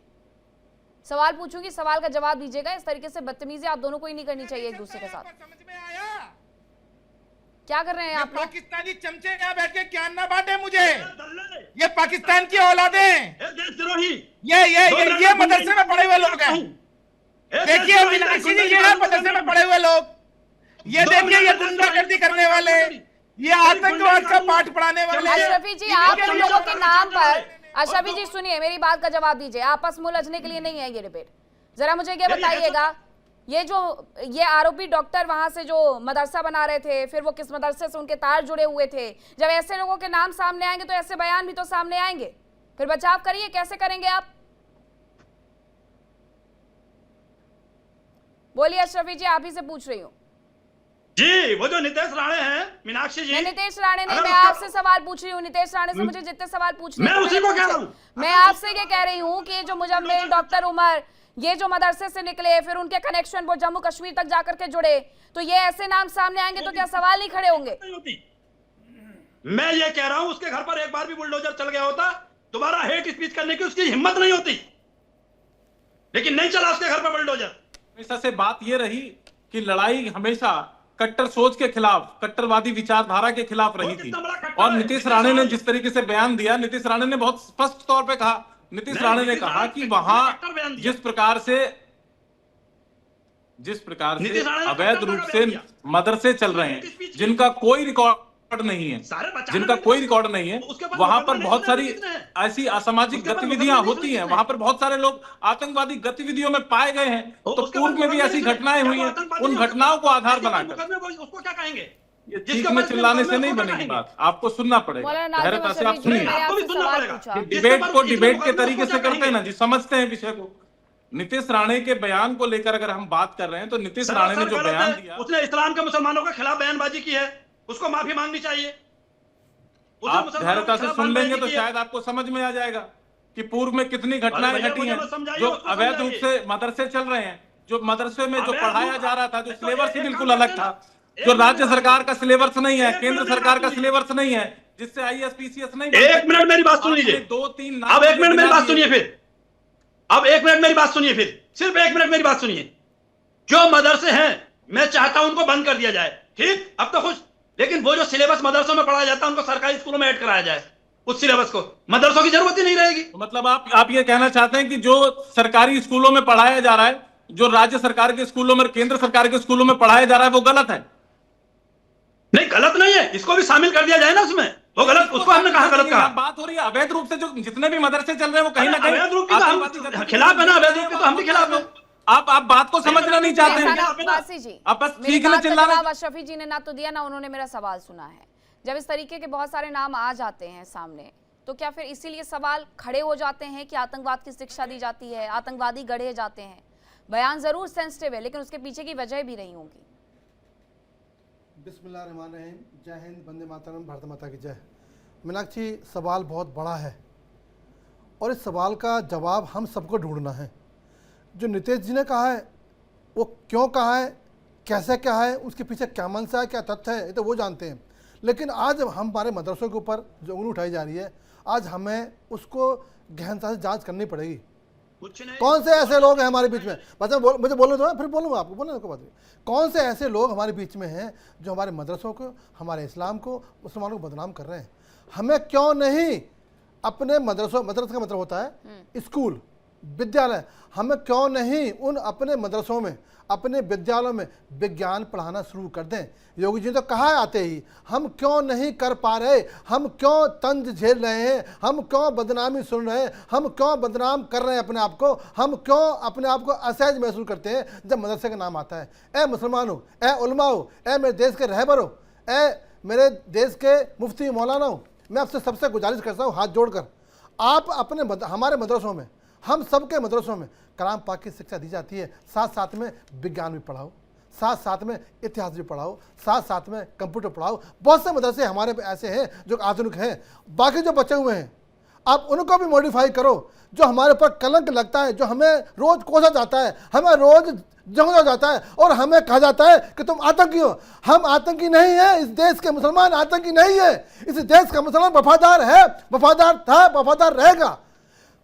सवाल पूछूंगी, सवाल का जवाब दीजिएगा। इस तरीके से बदतमीजी आप दोनों को ही नहीं करनी चाहिए एक दूसरे के साथ। समझ में आया? क्या कर रहे हैं ये आप लोग? पाकिस्तानी चमचे यहाँ बैठ के क्या ना बांटे मुझे। दल्ले, ये पाकिस्तान की औलादे, ए देशद्रोही, ये मदरसे में पढ़े हुए लोग हैं। देखिए मीनाक्षी जी, ये है मदरसे में पढ़े हुए लोग। ये देखिए ये गुंडागर्दी करने वाले, ये आतंकवाद का पाठ पढ़ाने वाले। अशरफी जी, आप इन लोगों के नाम पर, अशरफी जी सुनिए, मेरी बात का जवाब दीजिए। आपस में उलझने के लिए नहीं है ये डिबेट। जरा मुझे ये बताइएगा, ये आरोपी डॉक्टर वहां से जो मदरसा बना रहे थे, फिर वो किस मदरसे से उनके तार जुड़े हुए थे, जब ऐसे लोगों के नाम सामने आएंगे तो ऐसे बयान भी तो सामने आएंगे। फिर बचाव करिए, कैसे करेंगे आप? बोलिए अशरफी जी, आप ही से पूछ रही हूँ। जी, वो जो नितेश राणे हैं, मीनाक्षी जी, मैं नितेश राणे नहीं, अगर मैं उसका- आपसे सवाल पूछ रही हूँ। नितेश राणे से मुझे जितने सवाल पूछने मैं थे, उसी मैंने को कह पूछे। रहा हूँ। मैं आपसे ये कह रही हूँ कि जो मुजम्मिल, डॉक्टर उमर, ये जो मदरसे से निकले, फिर उनके कनेक्शन वो जम्मू कश्मीर तक जाकर के जुड़े, तो ये ऐसे नाम सामने आएंगे तो क्या सवाल नहीं खड़े होंगे? नहीं होती। मैं ये कह रहा हूं, उसके घर पर एक बार भी बुलडोजर चल गया होता, दोबारा हेट स्पीच करने की उसकी हिम्मत नहीं होती, लेकिन नहीं चला उसके घर पर बुलडोजर। हमेशा से बात ये रही कि लड़ाई हमेशा कट्टर सोच के खिलाफ, कट्टरवादी विचारधारा के खिलाफ रही थी। कितना बड़ा कट्टर और है। नीतीश राणे ने जिस तरीके से बयान दिया, नीतीश राणे ने बहुत स्पष्ट तौर पे कहा, नीतीश नहीं, राणे ने नीतीश कहा राणे कि ने वहां कट्टर बयान दिया। जिस प्रकार से नीतीश राणे ने अवैध कट्टर रूप का से बयान दिया। मदरसे चल रहे हैं, जिनका कोई रिकॉर्ड नहीं है, सारे बचाने जिनका में कोई तो- रिकॉर्ड नहीं है, उसके पास वहां मुकदमे पर नहीं बहुत सुने सारी कितने हैं? ऐसी असामाजिक उसके पास गतिविधियां मुकदमे नहीं होती सुने हैं, कितने वहां पर बहुत सारे लोग आतंकवादी गतिविधियों में पाए गए हैं। तो उसके पूर्व पास में भी मुकदमे ऐसी नहीं सुने। घटनाएं क्या हुई वो हैं, आतंकवादी उन नहीं हो घटनाओं को सकता? आधार जिसके पास बनाकर मुकदमे उसको क्या कहेंगे? चीख जिसके में पास चिल्लाने से मुकदमे नहीं उसको क्या बनेगी कहेंगे? बात, आपको सुनना पड़ेगा। मौलाना धैर्यता से आप अशरफी जी, सुनिए। मैंने आपको भी आपसे सुनना सवाल पड़ेगा। पूछा। कि जिसके डिबेट पास को जिसके डिबेट के मुकदमे तरीके उसको से क्या करते हैं ना कहेंगे? जी, समझते हैं विषय को। नीतीश राणे के बयान को लेकर अगर हम बात कर रहे हैं, तो नीतीश राणे ने सरासर जो गलत बयान है। दिया, उसने इस्लाम के मुसलमानों के खिलाफ बयानबाजी की है, उसको माफी मांगनी चाहिए। उसने आप मुसलमानों धैर्यता के से खिलाफ सुन लेंगे बयानबाजी तो की है। शायद आपको समझ में आ जाएगा कि पूर्व में कितनी घटनाएं भैया, घटी मुझे हैं, मत समझाइए, जो उसको अवैध रूप समझाइए। से मदरसे चल रहे हैं, जो मदरसे में जो अवैध पढ़ाया रूप- जा रहा था, जो तो सिलेबस ही एक बिल्कुल काम अलग करते था, ना, एक जो मिनट राज्य मेरी सरकार बात का सिलेबस नहीं है, एक केंद्र मिनट मेरी सरकार बात का सुनिए। सिलेबस नहीं है, जिससे IAS PCS नहीं बन एक सकते। मिनट मेरी बात सुन आपने लीजिए। 2-3 नाम अब एक मुझे मिनट मेरी गिना बात दिए। सुनिए फिर। अब एक मिनट मेरी बात सुनिए फिर, सिर्फ एक मिनट मेरी बात सुनिए। जो मदरसे हैं, मैं चाहता हूं उनको बंद कर दिया जाए, ठीक, अब तो खुश। लेकिन वो जो सिलेबस मदरसों में पढ़ाया जाता है, उनको सरकारी स्कूलों में ऐड कराया जाए। उस सिलेबस को मदरसों की जरूरत ही नहीं रहेगी। तो मतलब आप ये कहना चाहते हैं कि जो सरकारी स्कूलों में पढ़ाया जा रहा है, जो राज्य सरकार के स्कूलों में, केंद्र सरकार के स्कूलों में पढ़ाया जा रहा है, वो गलत है? नहीं, गलत नहीं है, इसको भी शामिल कर दिया जाए ना उसमें। वो गलत, उसको हमने कहा गलत कहा। बात हो रही है अवैध रूप से जो जितने भी मदरसे चल रहे हैं, वो कहीं ना कहीं अवैध रूप की तो आतंकवादी हम गतिविधियां खिलाफ है ना, अवैध रूप के तो हम भी खिलाफ हैं। आप बात को समझना नहीं चाहते हैं। ऐसा ना, वासी जी, आप बस मेरी चीखने बात का चिल्लाने- जवाब अशरफी जी ने ना तो दिया, ना उन्होंने मेरा सवाल सुना है। जब इस तरीके के बहुत सारे नाम आ जाते हैं सामने, तो क्या फिर इसीलिए सवाल खड़े हो जाते हैं कि आतंकवाद की शिक्षा दी जाती है, आतंकवादी गढ़े जाते हैं? बयान जरूर सेंसिटिव है, लेकिन उसके पीछे की वजह भी रही होंगी। बिस्मिल्लाहिर्रहमानिर्रहीम। जय हिंद, वंदे मातरम, भारत माता की जय। मीनाक्षी, सवाल बहुत बड़ा है और इस सवाल का जवाब हम सबको ढूंढना है। जो नितेश जी ने कहा है, वो क्यों कहा है, कैसे कहा है, उसके पीछे क्या मंशा है, क्या तथ्य है, ये तो वो जानते हैं। लेकिन आज हमारे मदरसों के ऊपर जो उंगली उठाई जा रही है, आज हमें उसको गहनता से जांच करनी पड़ेगी। कौन से ऐसे लोग हैं हमारे बीच में, मतलब मुझे बोलने दो, फिर बोलूँगा आपको, बोलने को बात नहीं। कौन से ऐसे लोग हमारे बीच में हैं जो हमारे मदरसों को, हमारे इस्लाम को, मुसलमानों को बदनाम कर रहे हैं? हमें क्यों नहीं अपने मदरसों, मदरसे का मतलब होता है स्कूल, विद्यालय, हमें क्यों नहीं उन अपने मदरसों में, अपने विद्यालयों में विज्ञान पढ़ाना शुरू कर दें। योगी जी ने तो कहा है आते ही, हम क्यों नहीं कर पा रहे, हम क्यों तंज झेल रहे हैं, हम क्यों बदनामी सुन रहे हैं, हम क्यों बदनाम कर रहे हैं अपने आप को, हम क्यों अपने आप को असहज महसूस करते हैं जब मदरसे का नाम आता है। ए मुसलमानों, ए उलमा हो, ए मेरे देश के रहबर हो, ए मेरे देश के मुफ्ती मौलाना हो, मैं आपसे सबसे गुजारिश करता हूँ हाथ जोड़कर, आप अपने हमारे मदरसों में, हम सबके मदरसों में कलाम पाक की शिक्षा दी जाती है, साथ साथ में विज्ञान भी पढ़ाओ, साथ साथ में इतिहास भी पढ़ाओ, साथ साथ में कंप्यूटर पढ़ाओ। बहुत से मदरसे हमारे ऐसे हैं जो आधुनिक हैं। बाकी जो बचे हुए हैं आप उनको भी मॉडिफाई करो। जो हमारे ऊपर कलंक लगता है, जो हमें रोज कोसा जाता है, हमें रोज जगड़ा जाता है और हमें कहा जाता है कि तुम आतंकी हो, हम आतंकी नहीं है। इस देश के मुसलमान आतंकी नहीं है। इस देश का मुसलमान वफादार है, वफादार था, वफादार रहेगा।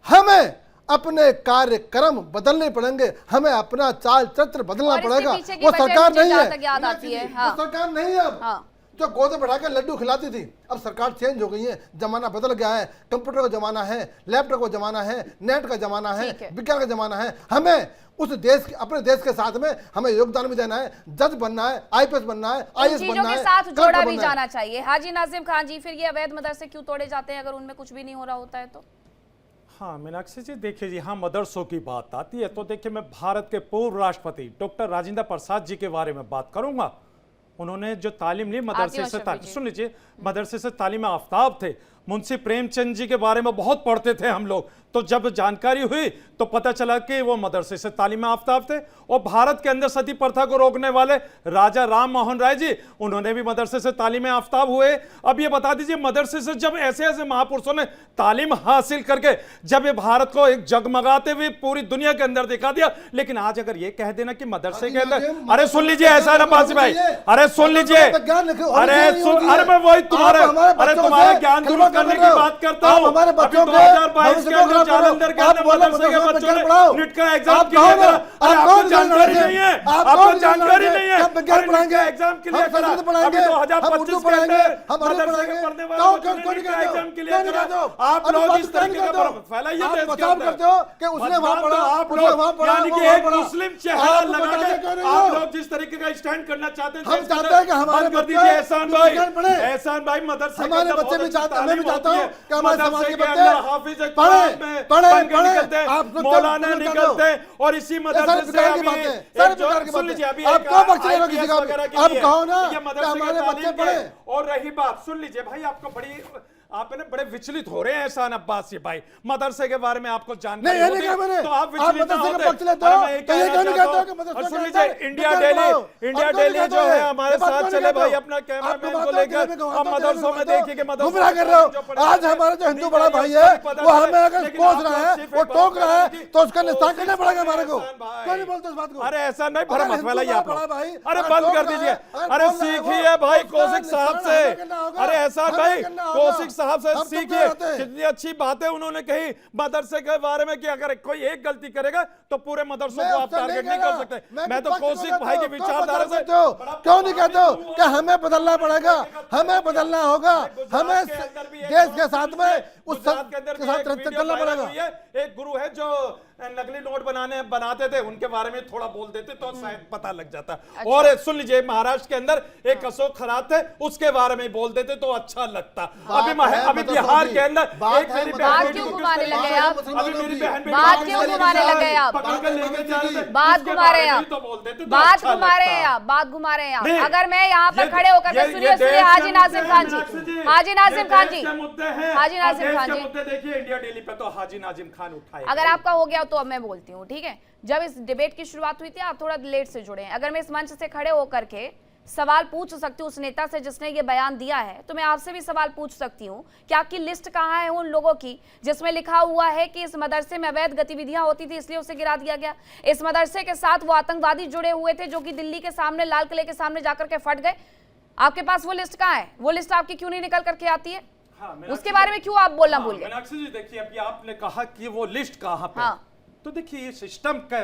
हमें अपने कार्यक्रम बदलने पड़ेंगे, हमें अपना चाल चरित्र बदलना पड़ेगा। वो सरकार नहीं है, याद आती है वो सरकार नहीं है अब जो गोद बढ़ा के लड्डू खिलाती थी। अब सरकार चेंज हो गई है, जमाना बदल गया है, कंप्यूटर का जमाना है, लैपटॉप का जमाना है, नेट का जमाना है, विज्ञान का जमाना है। हमें उस देश के, अपने देश के साथ में हमें योगदान भी देना है, जज बनना है, आईपीएस बनना है, आईएएस बनना है, के साथ जोड़ा भी जाना चाहिए। हाजी नाजिम खान जी, फिर ये अवैध मदरसे क्यों तोड़े जाते हैं अगर उनमें कुछ भी नहीं हो रहा होता है तो? हाँ मीनाक्षी जी, देखिए जी, हाँ मदरसों की बात आती है तो देखिए मैं भारत के पूर्व राष्ट्रपति डॉक्टर राजेंद्र प्रसाद जी के बारे में बात करूंगा। उन्होंने जो तालीम ली मदरसे से, सुन लीजिए, मदरसे से तालीम आफ्ताब थे। मुंशी प्रेमचंद जी के बारे में बहुत पढ़ते थे हम लोग, तो जब जानकारी हुई तो पता चला कि वो मदरसे से तालीम आफ्ताब थे। और भारत के अंदर सती प्रथा को रोकने वाले राजा राम मोहन राय जी, उन्होंने भी मदरसे से तालीम आफ्ताब हुए। अब ये बता दीजिए, मदरसे से जब ऐसे ऐसे महापुरुषों ने तालीम हासिल करके जब ये भारत को एक जगमगाते हुए पूरी दुनिया के अंदर दिखा दिया, लेकिन आज अगर ये कह देना कि मदरसे के अंदर, अरे सुन लीजिए, ऐसा ना बासी भाई, अरे सुन लीजिए, अरे मैं वही तुम्हारे ज्ञान दूर करने की बात करता हूँ। 2022 के अंदर जालंधर के अंदर मदरसे के बच्चों ने नीट का एग्जाम क्लियर करा। अरे आपको जानकारी नहीं है, आपको जानकारी नहीं है, एग्जाम क्लियर करा। अभी 2025 के अंदर मदरसे के पढ़ने वाले नीट का एग्जाम क्लियर करा। आप लोग इस तरीके का फैलाइए देश के अंदर कि उसने वहां पढ़ा, आप लोग यानी कि एक मुस्लिम चेहरा लगा के आप लोग जिस तरीके का स्टैंड करना चाहते हैं, हम चाहते हैं कि हमारे कर दीजिए। एहसान भाई मदरसे हमारे बच्चे भी चाहते हैं, मैं भी चाहता हूं कि हमारे समाज के बच्चे हाफिज पढ़े, मौलाना निकलते और इसी मदरसे से अभी सुन लीजिए, अभी आप कहो ना ये मदरसे बच्चे पढ़े। और रही बात, सुन लीजिए भाई, आपको बड़ी आप ना बड़े विचलित हो रहे हैं एहसान अब्बासी भाई, मदरसे के बारे में आपको जानकारी होती है तो आप विचलित ना होते। और सुन लीजिए, इंडिया डेली जो है हमारे साथ चले भाई अपना कैमरामैन को लेकर, हम मदरसों में देखिए कि मदरसा कर रहे हो। आज हमारा जो हिंदू बड़ा भाई है वो हमें अगर कोस रहा है, वो टोक रहा है, तो उसका निस्तार करना पड़ेगा हमारे को। क्यों नहीं बोलते इस बात को? अरे ऐसा नहीं, भरा मत फैलाइए आप, अरे बंद कर दीजिए। अरे सीखिए भाई कौशिक साहब से, अरे ऐसा भाई कौशिक साहब से सीखिए, कितनी अच्छी बातें उन्होंने कही मदरसे के बारे में कि अगर कोई एक गलती करेगा तो पूरे मदरसों को आप टारगेट नहीं कर सकते। मैं तो कौशिक भाई के विचारधारा से क्यों नहीं कहते हो कि हमें बदलना पड़ेगा, हमें बदलना होगा, हमें देश के साथ में उस के साथ चलना पड़ेगा। एक गुरु है जो नकली नोट बनाते थे, उनके बारे में थोड़ा बोल देते तो शायद पता लग जाता। अच्छा। और सुन लीजिए, महाराष्ट्र के अंदर एक अशोक खरात थे, उसके बारे में बोल देते तो अच्छा लगता। अभी बिहार के अंदर एक मेरी बहन क्यों घुमाने लगे आप, अभी मेरी बहन बात क्यों घुमाने लगे आप, बात घुमा रहे हैं आप, बात घुमा रहे हैं आप, बात घुमा रहे हैं आप। अगर मैं यहाँ पर खड़े होकर सुनिए हाजी नाजिम खान जी, हाजी नाजिम खान जी, हाजी नाजिम खान जी, देखिए इंडिया डेली पे तो हाजी नाजिम खान उठाए। अगर आपका हो गया तो अब मैं बोलती हूँ, ठीक है। जब इस डिबेट की शुरुआत हुई थी, आप थोड़ा लेट से जुड़े हैं। अगर मैं इस मंच से खड़े होकर के सवाल पूछ सकती हूँ उस नेता से जिसने ये बयान दिया है, तो मैं आपसे भी सवाल पूछ सकती हूँ कि आपकी लिस्ट कहाँ है उन लोगों की जिसमें लिखा हुआ है कि इस मदरसे में अवैध गतिविधियां होती थी इसलिए उसे गिरा दिया गया। इस मदरसे के साथ वो आतंकवादी जुड़े हुए थे जो कि दिल्ली के सामने लाल किले के सामने जाकर के फट गए। आपके पास वो लिस्ट कहाँ है? वो लिस्ट आपकी क्यों नहीं निकल करके आती है? हाँ, उसके बारे में क्यों आप बोलना भूल गए? मीनाक्षी जी देखिए, अभी आपने कहा कि वो लिस्ट कहाँ पे, तो देखिए ये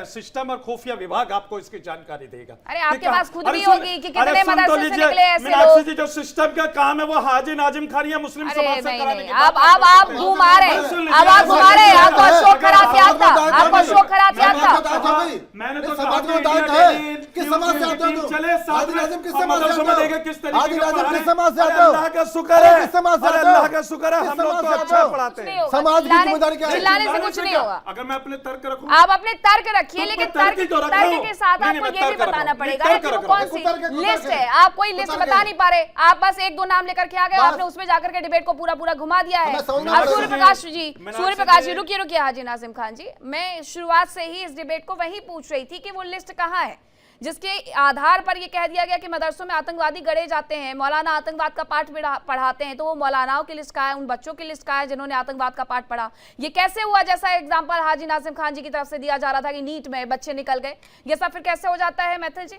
सिस्टम और खुफिया विभाग आपको इसकी जानकारी देगा। अरे आपके ठीक है? पास खुद अरे भी सुन- होगी कि अरे कितने सुन तो मदरसे से लीजिए, निकले ऐसे मीनाक्षी लोग। जी, जो सिस्टम का काम है वो हाजी नाजिम खान या मुस्लिम अरे समाज से नहीं कराने नहीं, की अब बात अब आप घुमा रहे हैं, अब आप घुमा रहे हैं, आपको अशोक खराब याद था, आपको अशोक खराब याद था। मैंने तो समाज कहा में डांट इंडिया है के किस समाज से आते हो तुम? चले साथ हाजी में नाजिम किस और समाज से मदरसों में आते हो? देखे किस तरीके हाजी के नाजिम पढ़ा किस रहे हैं। समाज से अरे आते हो? अल्लाह का शुक्र अरे है, किस समाज से अरे आते हो? अल्लाह का शुक्र है, किस हम लोग समाज तो से अच्छा आते हो? पढ़ाते हैं। समाज की जिम्मेदारी क्या है? चिल्लाने से कुछ नहीं होगा। अगर मैं अपने तर्क रखूं, आप अपने तर्क रखिए, तो लेकिन मैं तर्क ही तो रख रहा तर्क हूं। के साथ नहीं, आपको मैं ये भी तर्क रख रहा बताना हूं। पड़ेगा तर्क कि वो रख रहा हूं। कौन सी तर्क लिस्ट है। है। आप कोई लिस्ट बता नहीं पा रहे, आप बस एक दो नाम लेकर के आ गए, आपने उसमें जाकर के डिबेट को पूरा घुमा दिया है। हमें समझना अब पड़ेगा। सूर्य प्रकाश जी, मीनाक्षी सूर्य प्रकाश जी, जी, रुकिए हाजी नाजिम खान जी, मैं शुरुआत से ही इस डिबेट को वही पूछ रही थी कि वो लिस्ट कहाँ है जिसके आधार पर ये कह दिया गया कि मदरसों में आतंकवादी गढ़े जाते हैं, मौलाना आतंकवाद का पाठ पढ़ाते हैं। तो वो मौलानाओं की लिस्ट कहाँ है, उन बच्चों की लिस्ट कहाँ है जिन्होंने आतंकवाद का पाठ पढ़ा? ये कैसे हुआ? जैसा एग्जांपल हाजी नाजिम खान जी की तरफ से दिया जा रहा था कि नीट में बच्चे निकल गए, ये सब फिर कैसे हो जाता है मैथिल जी?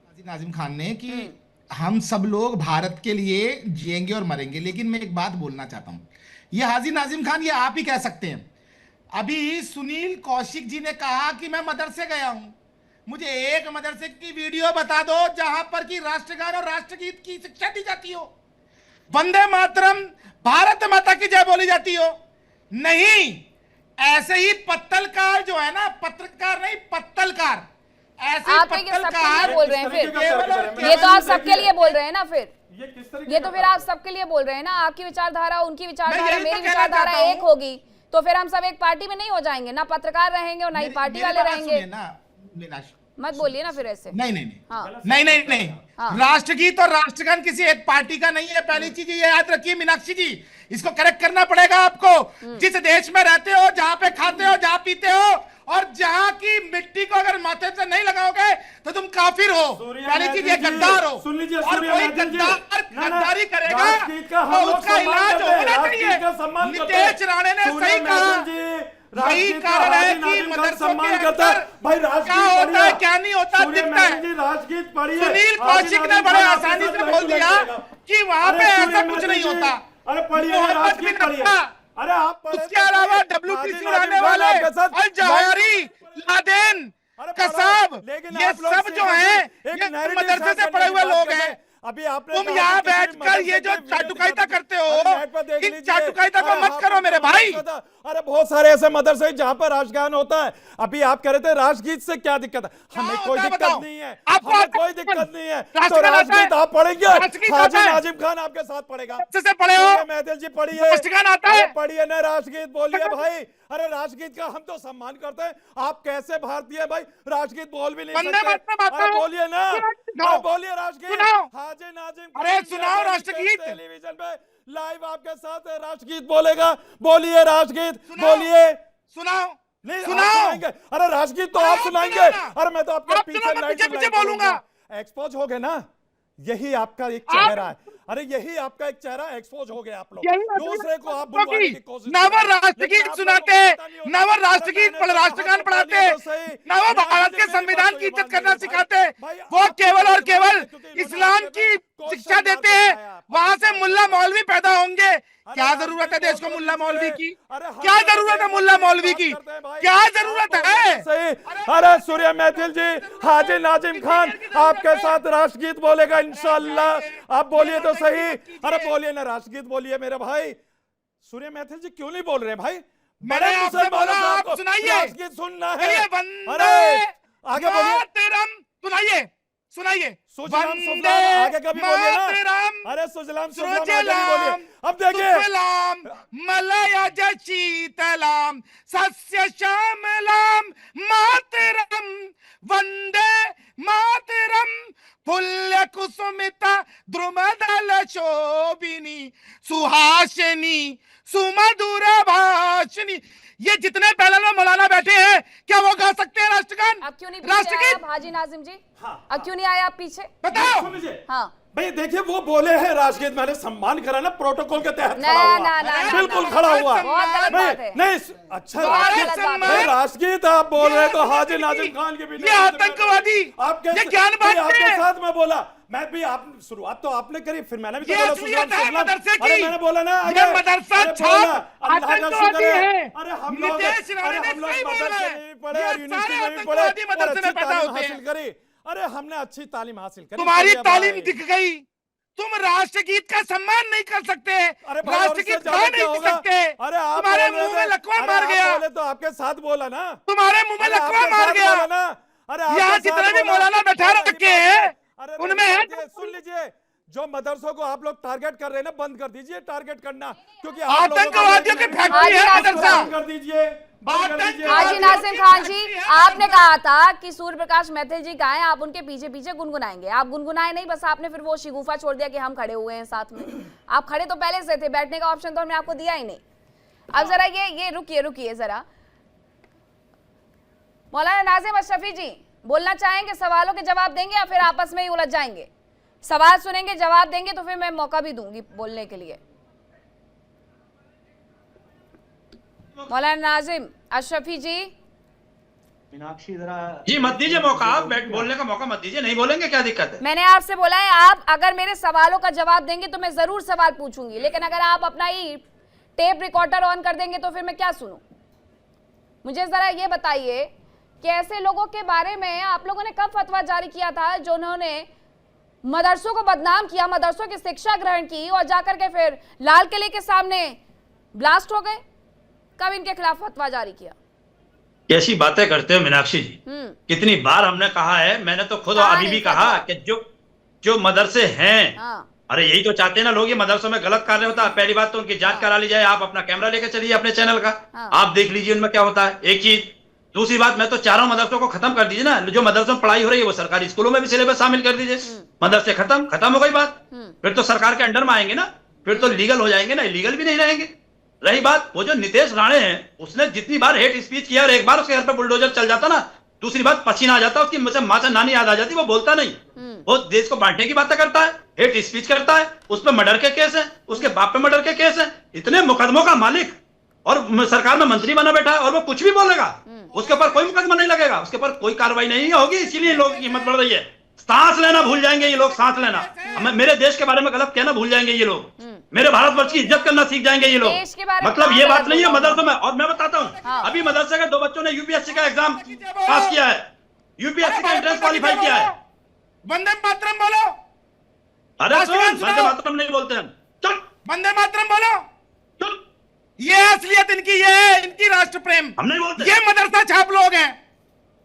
हाजी नाजिम खान ने कि हम सब लोग भारत के लिए जिएंगे और मरेंगे, लेकिन मैं एक बात बोलना चाहता हूं, ये हाजी नाजिम खान ये आप ही कह सकते हैं। अभी सुनील कौशिक जी ने कहा कि मैं मदरसे गया हूं, मुझे एक मदरसे की वीडियो बता दो जहां पर कि राष्ट्रगान और राष्ट्रगीत की शिक्षा दी जाती हो, वंदे मातरम, भारत माता की जय बोली जाती हो। नहीं, ऐसे ही पत्तलकार जो है ना, पत्रकार नहीं पत्तलकार, ऐसे ही आप ये सबके लिए पत्तलकार बोल रहे हैं फिर? ये तो आप सबके लिए बोल रहे हैं ना फिर? ये तो फिर आप सबके लिए बोल रहे हैं ना? आपकी विचारधारा, उनकी विचारधारा, मेरी विचारधारा एक होगी तो फिर हम सब एक पार्टी में नहीं हो जाएंगे? ना पत्रकार रहेंगे और ना ही पार्टी वाले रहेंगे। मत बोलिए ना फिर ऐसे। नहीं नहीं नहीं, हाँ। नहीं नहीं नहीं, हाँ। राष्ट्रगीत और राष्ट्रगान किसी एक पार्टी का नहीं है। पहली चीज ये याद रखिए मीनाक्षी जी, इसको करेक्ट करना पड़ेगा आपको। जिस देश में रहते हो, जहां पे खाते हो, जहां पीते हो, और जहां की मिट्टी को अगर माथे से नहीं लगाओगे तो तुम काफिर हो। पहली चीज ये गद्दार हो। सुन लीजिए, और कोई गद्दारी करेगा तो उसका इलाज होना चाहिए। नितेश राणे ने सही कहा, यही कारण है कि मदरसों के अंदर क्या होता है क्या नहीं होता दिखता है। सुनील कौशिक ने बड़े आसानी से बोल दिया कि वहां पे ऐसा कुछ नहीं होता। अरे पढ़िए, मोहम्मद बिन अब्बा, अरे आप उसके अलावा WTC उड़ाने वाले अल जवाहिरी, लादेन, कसाब, ये सब जो हैं ये मदरसे से पढ़े हुए लोग हैं। अभी आपने तुम यहाँ बैठकर ये जो चाटुकारिता करते हो, इन चाटुकारिता को मत करो मेरे भाई। अरे बहुत सारे ऐसे मदरसे जहां पर राष्ट्रगान होता है। अभी आप कह रहे थे राष्ट्रगीत से क्या दिक्कत है? हमें कोई दिक्कत नहीं है, हमें कोई दिक्कत नहीं है। तो राष्ट्रगीत आप पढ़ेंगे, हाजी नाजिम खान आपके साथ पढ़ेगा। से पढ़े हो? मैथिल जी पढ़िए, राष्ट्रगान आता है? पढ़िए ना राष्ट्रगीत, बोलिए भाई। अरे राष्ट्रगीत का हम तो सम्मान करते हैं, आप कैसे भारतीय भाई राष्ट्रगीत बोल भी नहीं सकते? अरे बोलिए ना, अरे बोलिए राष्ट्रगीत। हाजी नाजिम, अरे सुनाओ राष्ट्रगीत। टेलीविजन पे लाइव आपके साथ राष्ट्रगीत बोलेगा, बोलिए राष्ट्रगीत, बोलिए। सुनाओ नहीं सुनाओ। अरे राष्ट्रगीत तो आप सुनाएंगे। अरे मैं तो आपके पीछे बोलूंगा। एक्सपोज हो गए ना, यही आपका एक चेहरा है। अरे यही आपका एक चेहरा एक्सपोज हो गया। आप लोग दूसरे को आप बुलवाने की कोशिश, ना वो राष्ट्रगीत सुनाते, ना वो राष्ट्रगीत राष्ट्रगान पढ़ाते, ना वो भारत के संविधान की इज्जत करना सिखाते। वो केवल और केवल इस्लाम की शिक्षा देते हैं। वहां से मुल्ला मौलवी पैदा होंगे। क्या जरूरत है देश को मुल्ला मौलवी की? क्या जरूरत है मुल्ला मौलवी की? क्या जरूरत है? सही। अरे सूर्य मैथिल जी, हाजी नाजिम खान आपके साथ राष्ट्रगीत बोलेगा इंशाअल्लाह। आप बोलिए तो सही। अरे बोलिए ना राष्ट्रगीत, बोलिए मेरे भाई। सूर्य मैथिल जी क्यों नहीं बोल रहे भाई? मैंने आपसे बोला आप सुनाइए, राष्ट्रगीत सुनना है। अरे आगे बोलिए, सुनाइए सुनाइए। सुजलाम सुफलाम आगे कभी बोलिए ना। अरे सुजलाम सुफलाम आगे भी बोलिए। अब देखिए, मलयज शीतलाम सस्य श्यामलाम मातरम वंदे मातरम पुल्य कुसुमिता द्रुमदल शोभिनी सुहासिनी सुमधुर भाषिनी। ये जितने पहले मौलाना बैठे हैं, क्या वो गा सकते हैं राष्ट्रगान? अब क्यों नहीं पीछे आए आप हाजी नाजिम जी? हाँ। अब क्यों नहीं आए आप पीछे? बताओ। सुन लीजिए। हाँ भाई देखिए, वो बोले हैं राष्ट्रगीत, मैंने सम्मान करा ना, प्रोटोकॉल के तहत ना, खड़ा हुआ, ना, ना, ना, बिल्कुल ना, खड़ा हुआ। बहुत गलत बात है। नहीं अच्छा राष्ट्रगीत आप बोल रहे हैं तो हाजी नाजिम खान के भी ये आतंकवादी, आप ये ज्ञान बांटते आपके हैं। साथ में बोला मैं भी आप शुरुआत तो आपने करी, फिर मैंने भी ये तो बोला असलियत है सुजलाम, मदरसे की। अरे मैंने बोला ना, ये मदरसा अरे छाप बोला, अल्लाह का आतंकवादी शुक्र है। है। अरे हम लोग नितेश राणे ने सही बोला मदरसे है। में भी पढ़े ये और यूनिवर्सिटी सारे में भी पढ़े आतंकवादी और मदरसे अच्छी में पैदा तालीम होते हैं। हासिल करी। अरे हमने अच्छी तालीम हासिल करी। तुम्हारी चलिए तालीम भाई। दिख गई, तुम राष्ट्रगीत का सम्मान नहीं कर सकते, अरे भाई, और उससे राष्ट्रगीत ज्यादा गा क्या नहीं होगा? सकते। अरे आप तुम्हारे बोल रहे मुंह में थे, लकवा अरे मार आप गया, बोले तो आपके साथ बोला ना, तुम्हारे मुंह में अरे लकवा आपके मार साथ गया। बोला ना, अरे आपके यहाँ साथ जितने भी बोला। मौलाना बैठा अरे रखे हैं, अरे उनमें है ये सुन लीजिए, जो मदरसों को आप लोग टारगेट कर रहे हैं ना, बंद कर दीजिए टारगेट करना, क्योंकि आप लोगों का आतंकवादियों की नहीं- फैक्ट्री है मदरसा। बंद कर दीजिए, बंद कर दीजिए। हाजी नाजिम खान जी, आपने कहा था कि सूर्य प्रकाश मैथिल जी गाएं, आप उनके पीछे पीछे गुनगुनाएंगे। आप गुनगुनाए नहीं, बस आपने फिर वो शिगुफा छोड़ दिया कि हम खड़े हुए हैं साथ में। आप खड़े तो पहले से थे, बैठने का ऑप्शन तो हमने आपको दिया ही नहीं। अब जरा ये रुकिए जरा, मौलाना नाजिम अशरफी जी बोलना चाहेंगे, सवालों के जवाब देंगे या फिर आपस में ही उलझ जाएंगे? सवाल सुनेंगे, जवाब देंगे तो फिर मैं मौका भी दूंगी बोलने के लिए। मौलाना नाजिम अशरफी जी। मीनाक्षी जरा जी मत दीजिए मौका, आप बोलने का मौका मत दीजिए, नहीं बोलेंगे क्या दिक्कत है? मैंने आपसे बोला है, आप अगर मेरे सवालों का जवाब देंगे तो मैं जरूर सवाल पूछूंगी, लेकिन अगर आप अपना ही टेप रिकॉर्डर ऑन कर देंगे तो फिर मैं क्या सुनूं? मुझे जरा ये बताइए कि ऐसे लोगों के बारे में आप लोगों ने कब फतवा जारी किया था जिन्होंने मदरसों को बदनाम किया, मदरसों की शिक्षा ग्रहण की और जाकर के फिर लाल किले के सामने ब्लास्ट हो गए? कब इनके खिलाफ फतवा जारी किया? कैसी बातें करते हो मीनाक्षी जी, कितनी बार हमने कहा है, मैंने तो खुद अभी भी कहा कि जो मदरसे हैं, अरे यही तो चाहते हैं ना लोग, ये मदरसों में गलत कार्य होता है, पहली बात तो उनकी जांच करा ली जाए। आप अपना कैमरा लेकर चलिए अपने चैनल का, आप देख लीजिए उनमें क्या होता है, एक चीज। दूसरी बात, मैं तो चाह रहा हूं मदरसों को खत्म कर दीजिए ना, जो मदरसों में पढ़ाई हो रही है वो सरकारी स्कूलों में भी सिलेबस शामिल कर दीजिए। मदरसे खत्म हो गई बात, फिर तो सरकार के अंडर में आएंगे ना, फिर तो लीगल हो जाएंगे ना, इलीगल भी नहीं रहेंगे। रही बात वो जो नितेश राणे हैं, उसने जितनी बार हेट स्पीच किया और एक बार उसके घर पे बुलडोजर चल जाता ना, दूसरी बात पसीना आ जाता, उसकी मुझे माँ से नानी याद आ जाती, वो बोलता नहीं, वो देश को बांटने की बातें करता है, हेट स्पीच करता है, उस पर मर्डर के केस है, उसके बाप पे मर्डर के केस है, इतने मुकदमों का मालिक और सरकार में मंत्री बना बैठा है और वो कुछ भी बोलेगा, उसके ऊपर कोई मुकदमा नहीं लगेगा, उसके ऊपर कोई कार्रवाई नहीं होगी। इसीलिए लोगों की कीमत बढ़ रही है। सांस लेना भूल जाएंगे ये लोग, सांस लेना। मेरे देश के बारे में गलत कहना भूल जाएंगे ये लोग, मेरे भारतवर्ष की इज्जत करना सीख जाएंगे ये लोग। मतलब ये बात नहीं है मदरसों में। और मैं बताता हूँ, अभी मदरसे के 2 बच्चों ने यूपीएससी का एग्जाम पास किया है, यूपीएससी का एंट्रेंस क्वालिफाई किया है। वंदे मातरम बोलो। अरे वंदे मातरम नहीं बोलते हम, चल वंदे मातरम बोलो। चल, ये असलियत इनकी, ये है इनकी राष्ट्र प्रेम। हम नहीं बोलते। ये मदरसा छाप लोग हैं,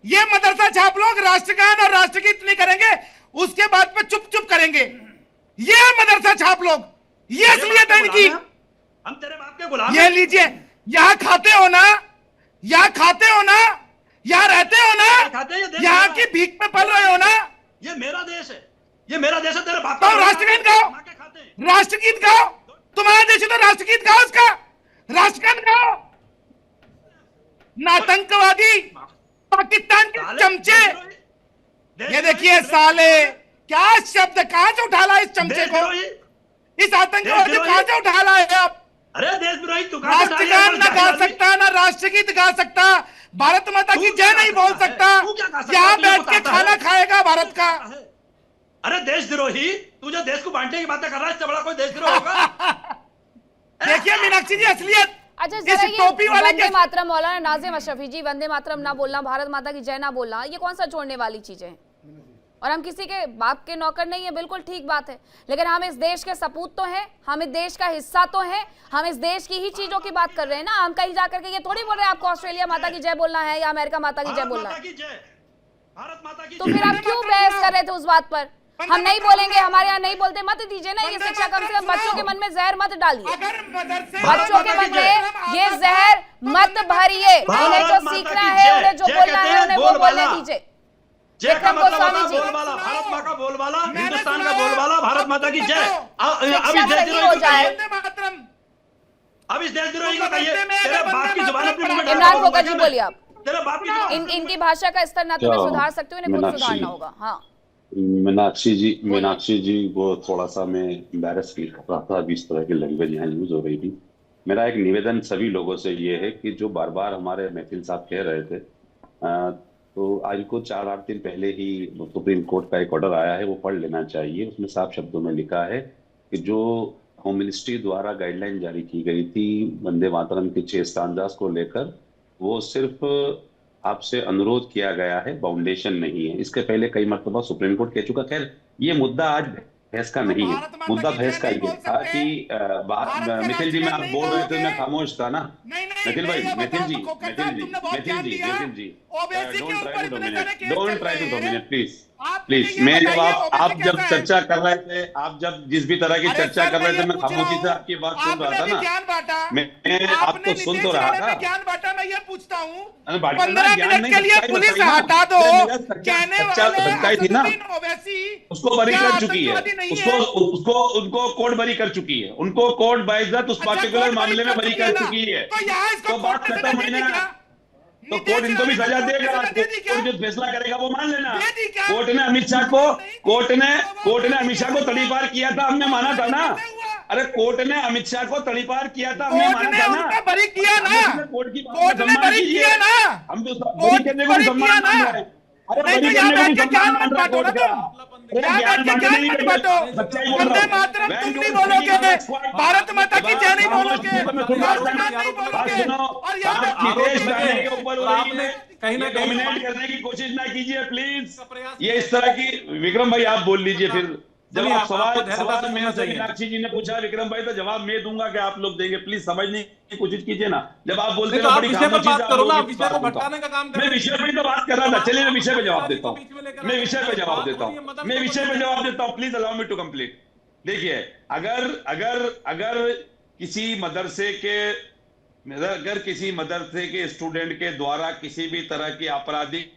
ये मदरसा छाप लोग राष्ट्रगान और राष्ट्रगीत नहीं करेंगे, उसके बाद पे चुप चुप करेंगे। ये मदरसा छाप लोग, ये असलियत है इनकी। हम तेरे बाप के गुलाम। ये लीजिए, यहाँ खाते हो ना, यहाँ खाते हो ना, यहाँ रहते हो ना, यहाँ की भीख में पल रहे हो ना। ये मेरा देश है, ये मेरा देश है। तेरे बाप तो राष्ट्रगीत गाओ, राष्ट्रगीत गाओ। तुम्हारा देश है तो राष्ट्रगीत गाओ, उसका राष्ट्रगान गाओ। नातंकवादी पाकिस्तान के चमचे, ये देखिए साले, क्या शब्द कहां से उठा ला इस चमचे को, इस आतंकवादी को कहां से उठा ला है आप? अरे देशद्रोही तू राष्ट्रगान न गा सकता, ना राष्ट्रगीत गा सकता, भारत माता की जय नहीं बोल सकता, यहाँ बैठ के खाना खाएगा भारत का। अरे देशद्रोही, तू जो देश को बांटने की बातें कर रहा है, इससे बड़ा कोई देशद्रोह होगा? देखिए मीनाक्षी जी, असलियत। अच्छा जरा ये वंदे मातरम, मौलाना नाजिम अशरफी जी, वंदे मातरम ना बोलना, भारत माता की जय ना बोलना, ये कौन सा छोड़ने वाली चीजें हैं? और हम किसी के बाप के नौकर नहीं है, बिल्कुल ठीक बात है, लेकिन हम इस देश के सपूत तो हैं, हम इस देश का हिस्सा तो हैं, हम इस देश की ही चीजों की बात कर रहे हैं ना। हम कहीं जाकर के ये थोड़ी बोल रहे हैं आपको ऑस्ट्रेलिया माता की जय बोलना है या अमेरिका माता की जय बोलना है। तो फिर आप क्यों बहस कर रहे थे उस बात पर? हम नहीं बोलेंगे, हमारे यहाँ नहीं बोलते, मत दीजिए ना ये शिक्षा। कम से कम बच्चों के मन में जहर मत डालिए, बच्चों के मन में ये जहर मत भरिए। उन्हें जो सीखना है, उन्हें जो बोलना है, उन्हें वो बोलने दीजिए। विक्रम गोस्वामी जी, बोलबाला, भारत माँ का बोलबाला, हिंदुस्तान का बोलबाला, भारत माता की जय। अब इस देशद्रोही को कहिए, अब इस देशद्रोही को कहिए, तेरे बाप की जुबान अपने मुंह में डाल। इमरान खोखर जी बोलिए आप, तेरे बाप की जुबान। इनकी भाषा का स्तर ना तो सुधार सकते हो, इन्हें खुद सुधारना होगा। हाँ मीनाक्षी जी, वो थोड़ा सा मैं एम्बैरस फील कर रहा था, अभी इस तरह की लैंग्वेज यहाँ यूज हो रही थी। मेरा एक निवेदन सभी लोगों से ये है कि जो बार बार हमारे महफिल साहब कह रहे थे तो आज को 4-8 दिन पहले ही सुप्रीम कोर्ट का एक ऑर्डर आया है, वो पढ़ लेना चाहिए। उसमें साफ शब्दों में लिखा है कि जो होम मिनिस्ट्री द्वारा गाइडलाइन जारी की गई थी वंदे मातरम की 6 स्टांजास को लेकर, वो सिर्फ आपसे अनुरोध किया गया है, बाउंडेशन नहीं है। इसके पहले कई मर्तबा सुप्रीम कोर्ट कह चुका। खैर ये मुद्दा आज बहस का नहीं है, मुद्दा बहस का ये था कि मिथिल जी में आप बोल रहे थे, मैं खामोश था ना। मिथिल भाई, Mithil ji don't try to dominate please. मैं जब आप जब चर्चा कर रहे थे, आप जब जिस भी तरह की चर्चा कर रहे थे, मैं खामोशी से आपकी बात सुन रहा था ना। मैं आपको सुन तो रहा था। ज्ञान बांटा, मैं ये पूछता हूँ 15 मिनट के लिए पुलिस हटा दो, कहने सच्चाई थी ना, ओवैसी उसको बरी कर चुकी है, उनको कोर्ट बरी कर चुकी है, उनको कोर्ट बाइज्जत उस पर्टिकुलर मामले में बरी कर चुकी है। तो बात खत्म हुई ना। तो कोर्ट इनको भी सजा देगा, कोर्ट जो फैसला करेगा वो मान लेना। कोर्ट ने अमित शाह को तड़ीपार किया था, हमने माना था ना। अरे कोर्ट ने अमित शाह को तड़ीपार किया था, हमने माना था ना। बरी किया ना, कोर्ट की कोर्ट ने बरी किया ना, हम तो बरी करने को सम्मान मान रहे हैं। अरे बरी करने को सम्मान मान रहा है कोर्ट का। वंदे मातरम तुम नहीं बोलोगे, भारत माता की जय नहीं बोलोगे, कहीं ना डोमिनेट करने की कोशिश ना कीजिए प्लीज। ये इस तरह की, विक्रम भाई आप बोल लीजिए फिर। जब आप सवाल मेरे से मीनाक्षी जी ने पूछा विक्रम भाई, तो जवाब मैं दूंगा कि आप लोग देंगे। प्लीज समझने की कोशिश कीजिए ना। जब आप बोलते हैं बड़ी विषय पर बात करो ना, विषय को भटकाने का काम मैं विषय पर तो बात कर रहा था। चलिए मैं विषय पे जवाब देता हूँ, मैं विषय पे जवाब देता हूँ। Please allow me to complete. देखिए, अगर किसी मदरसे के स्टूडेंट के द्वारा किसी भी तरह की आपराधिक